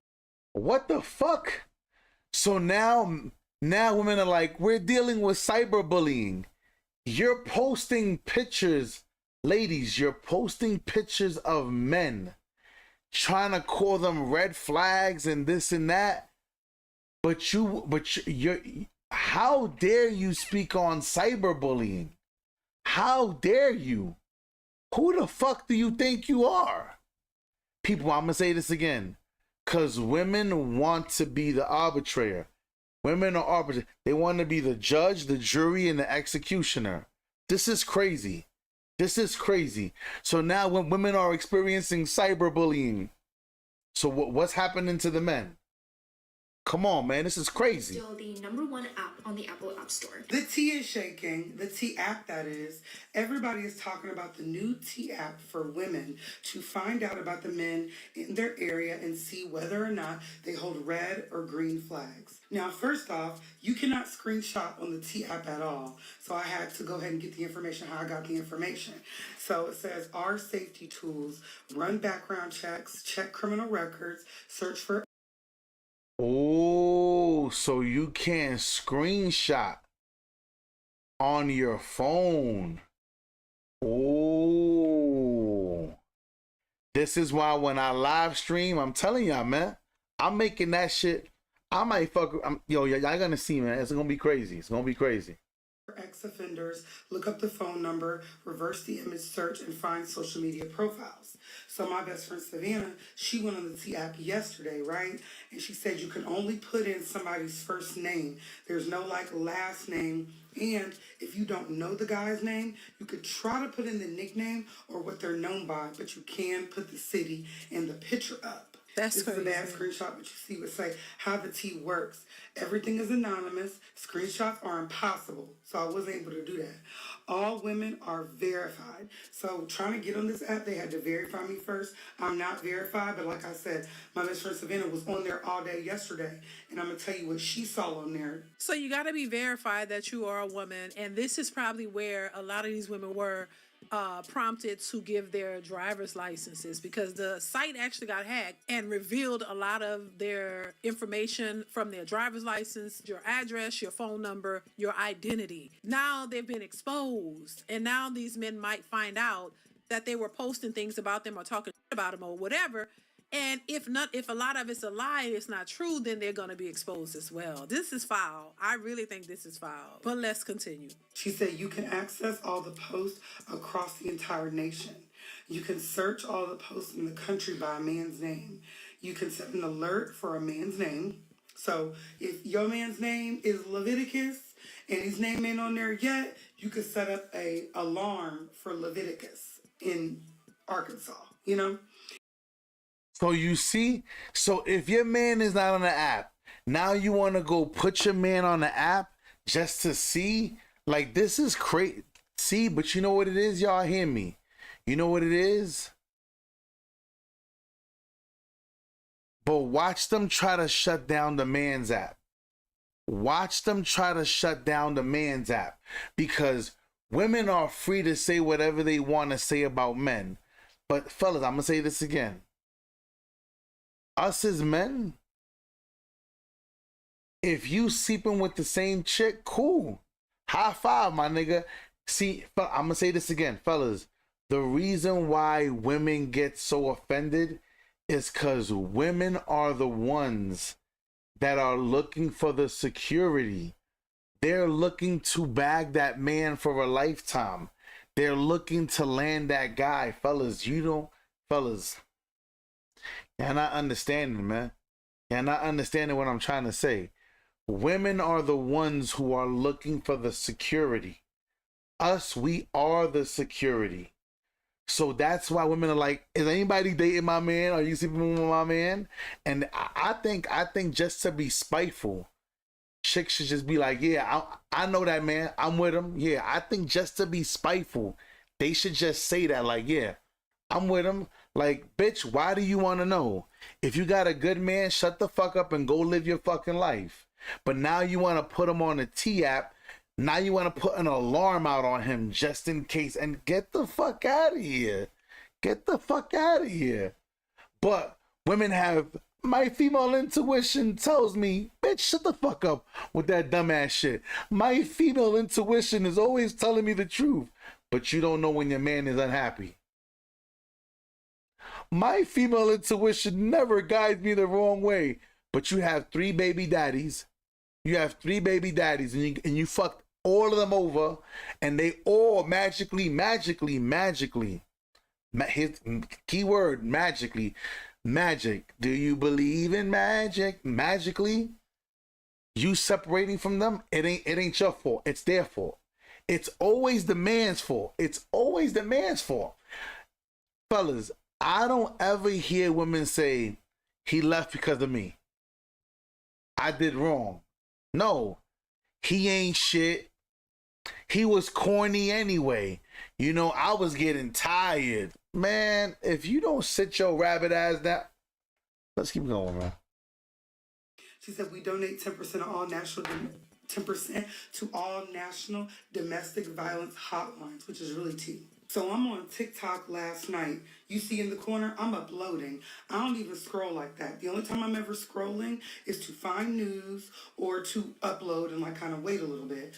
what the fuck? So now women are like, we're dealing with cyberbullying. You're posting pictures, ladies, you're posting pictures of men, trying to call them red flags and this and that. But you're how dare you speak on cyberbullying? How dare you? Who the fuck do you think you are? People, I'm gonna say this again. Because women want to be the arbitrator. Women are arbitrators. They want to be the judge, the jury, and the executioner. This is crazy. This is crazy. So now when women are experiencing cyberbullying, so what's happening to the men? Come on, man. This is crazy. Still the #1 app on the Apple App Store. The tea is shaking. The tea app, that is. Everybody is talking about the new tea app for women to find out about the men in their area and see whether or not they hold red or green flags. Now, first off, you cannot screenshot on the tea app at all. So I had to go ahead and get the information how I got the information. So it says our safety tools, run background checks, check criminal records, search for. Oh, so you can't screenshot on your phone. Oh, this is why when I live stream, I'm telling y'all, man, I'm making that shit. I might fuck. Y'all gonna see, man. It's gonna be crazy. It's gonna be crazy. Ex-offenders, look up the phone number, reverse the image search, and find social media profiles. So my best friend Savannah, she went on the T app yesterday, right? And she said you can only put in somebody's first name. There's no like last name. And if you don't know the guy's name, you could try to put in the nickname or what they're known by, but you can put the city and the picture up. That's this crazy. is a bad screenshot, but you see what say how the T works. Everything is anonymous. Screenshots are impossible. So I wasn't able to do that. All women are verified. So trying to get on this app, they had to verify me first. I'm not verified, but like I said, my best friend Savannah was on there all day yesterday. And I'm going to tell you what she saw on there. So you got to be verified that you are a woman. And this is probably where a lot of these women were prompted to give their driver's licenses, because the site actually got hacked and revealed a lot of their information from their driver's license, your address, your phone number, your identity. Now they've been exposed, and now these men might find out that they were posting things about them or talking about them or whatever. And if a lot of it's a lie, it's not true, then they're going to be exposed as well. This is foul. I really think this is foul. But let's continue. She said you can access all the posts across the entire nation. You can search all the posts in the country by a man's name. You can set an alert for a man's name. So if your man's name is Leviticus and his name ain't on there yet, you could set up a alarm for Leviticus in Arkansas, you know? So you see, so if your man is not on the app, now you want to go put your man on the app just to see? Like, this is crazy. See, but you know what it is? Y'all hear me? You know what it is? But watch them try to shut down the man's app. Watch them try to shut down the man's app, because women are free to say whatever they want to say about men. But fellas, I'm going to say this again. Us as men, if you sleeping with the same chick, cool. High five, my nigga. See, I'm going to say this again, fellas. The reason why women get so offended is because women are the ones that are looking for the security. They're looking to bag that man for a lifetime. They're looking to land that guy. Fellas, you're not understanding, man. You're not understanding what I'm trying to say. Women are the ones who are looking for the security. Us, we are the security. So that's why women are like, is anybody dating my man? Are you sleeping with my man? And I think just to be spiteful, chicks should just be like, yeah, I know that man. I'm with him. Yeah, I think just to be spiteful, they should just say that, like, yeah, I'm with him. Like, bitch, why do you want to know? If you got a good man, shut the fuck up and go live your fucking life. But now you want to put him on the T-app. Now you want to put an alarm out on him just in case. And get the fuck out of here. Get the fuck out of here. But women have, my female intuition tells me, bitch, shut the fuck up with that dumbass shit. My female intuition is always telling me the truth. But you don't know when your man is unhappy. My female intuition never guides me the wrong way. But you have 3 baby daddies. You have 3 baby daddies and you fucked all of them over, and they all magically, his keyword, magically, magic. Do you believe in magic? Magically, you separating from them, it ain't your fault. It's their fault. It's always the man's fault. It's always the man's fault. Fellas, I don't ever hear women say, he left because of me. I did wrong. No, he ain't shit. He was corny anyway. You know, I was getting tired. Man, if you don't sit your rabbit ass down, let's keep going, man. She said we donate 10% of all national 10% to all national domestic violence hotlines, which is really tea. So I'm on TikTok last night. You see in the corner, I'm uploading. I don't even scroll like that. The only time I'm ever scrolling is to find news or to upload and like kind of wait a little bit.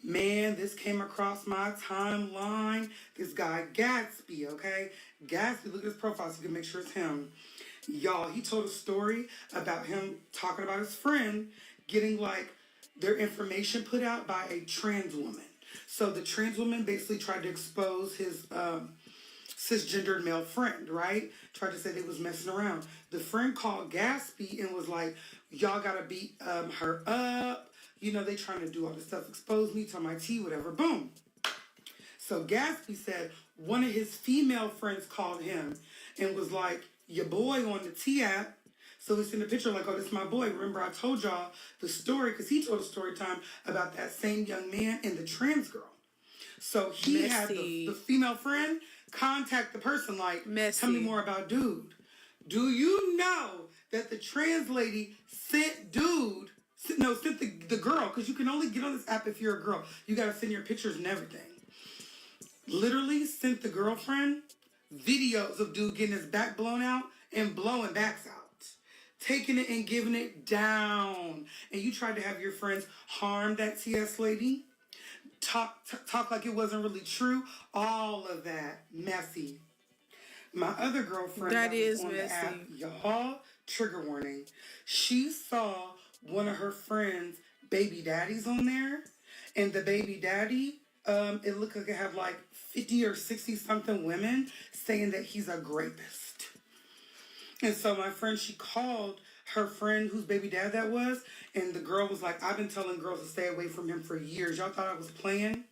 Man, this came across my timeline. This guy, Gatsby, okay? Gatsby, look at his profile so you can make sure it's him. Y'all, he told a story about him talking about his friend getting like their information put out by a trans woman. So the trans woman basically tried to expose his cisgendered male friend, right? Tried to say they was messing around. The friend called Gatsby and was like, y'all gotta beat her up. You know, they trying to do all this stuff, expose me, tell my tea, whatever. Boom. So Gatsby said one of his female friends called him and was like, your boy on the T app. So he sent a picture like, oh, this is my boy. Remember I told y'all the story, because he told a story time about that same young man and the trans girl. So he had the female friend contact the person like, tell me more about dude. Do you know that the trans lady sent the girl, because you can only get on this app if you're a girl. You got to send your pictures and everything. Literally sent the girlfriend videos of dude getting his back blown out and blowing backs out. Taking it and giving it down. And you tried to have your friends harm that TS lady. Talk like it wasn't really true. All of that. Messy. My other girlfriend that is on messy. The app, y'all, trigger warning. She saw one of her friends' baby daddies on there, and the baby daddy, it looked like it had like 50 or 60 something women saying that he's a rapist. And so my friend, she called her friend whose baby dad that was, and the girl was like, I've been telling girls to stay away from him for years. Y'all thought I was playing?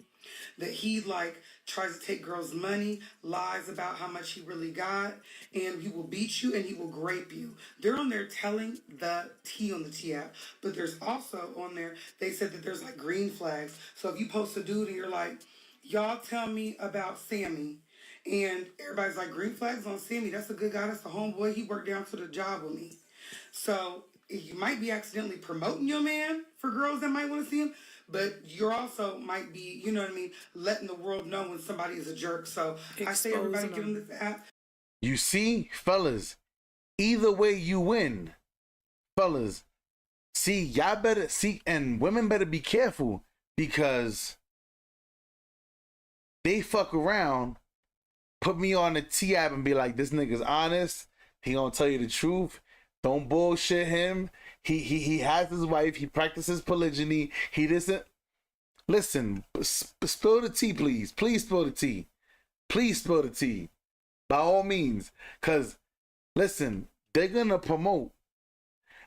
That he like tries to take girls' money, lies about how much he really got, and he will beat you and he will grape you. They're on there telling the tea on the T app, but there's also on there, they said that there's like green flags. So if you post a dude and you're like, y'all tell me about Sammy, and everybody's like, green flags on Sammy, that's a good guy, that's the homeboy, he worked down to the job with me. So you might be accidentally promoting your man for girls that might want to see him, but you're also might be, you know what I mean, letting the world know when somebody is a jerk. So I say everybody give them this app. You see, fellas, either way you win. Fellas, see, y'all better see, and women better be careful, because they fuck around, put me on the T app and be like, this nigga's honest, he gonna tell you the truth. Don't bullshit him. He has his wife. He practices polygyny. He doesn't. Listen, spill the tea, please. Please spill the tea. Please spill the tea. By all means. Because, listen, they're going to promote.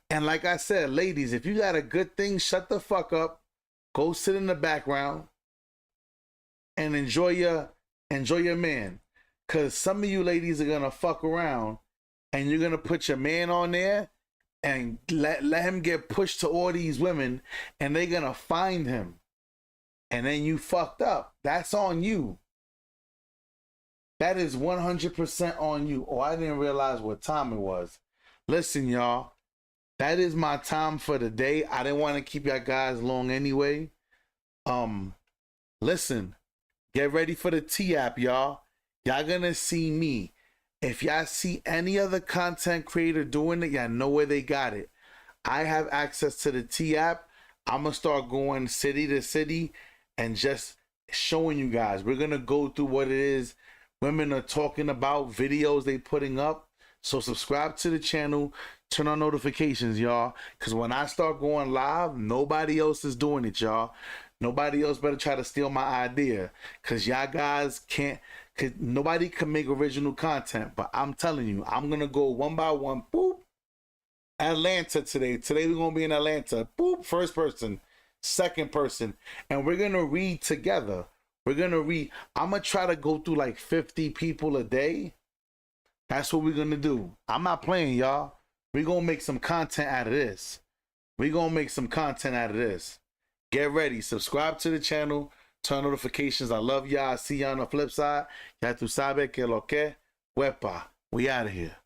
And like I said, ladies, if you got a good thing, shut the fuck up. Go sit in the background and enjoy your man. Because some of you ladies are going to fuck around. And you're going to put your man on there, and let him get pushed to all these women, and they're gonna find him, and then you fucked up. That's on you. That is 100% on you. Oh, I didn't realize what time it was. Listen, y'all, that is my time for the day. I didn't want to keep y'all guys long anyway. Listen, get ready for the T-app, y'all. Y'all gonna see me. If y'all see any other content creator doing it, y'all know where they got it. I have access to the T-app. I'm gonna start going city to city and just showing you guys. We're gonna go through what it is women are talking about, videos they putting up. So subscribe to the channel, turn on notifications, y'all. Because when I start going live, nobody else is doing it, y'all. Nobody else better try to steal my idea. Because y'all guys can't, cause nobody can make original content. But I'm telling you, I'm going to go one by one. Boop. Atlanta today. Today we're going to be in Atlanta. Boop. First person. Second person. And we're going to read together. We're going to read. I'm going to try to go through like 50 people a day. That's what we're going to do. I'm not playing, y'all. We're going to make some content out of this. We're going to make some content out of this. Get ready. Subscribe to the channel. Turn notifications. I love y'all. See y'all on the flip side. Ya tu sabe que lo que. Wepa. We out of here.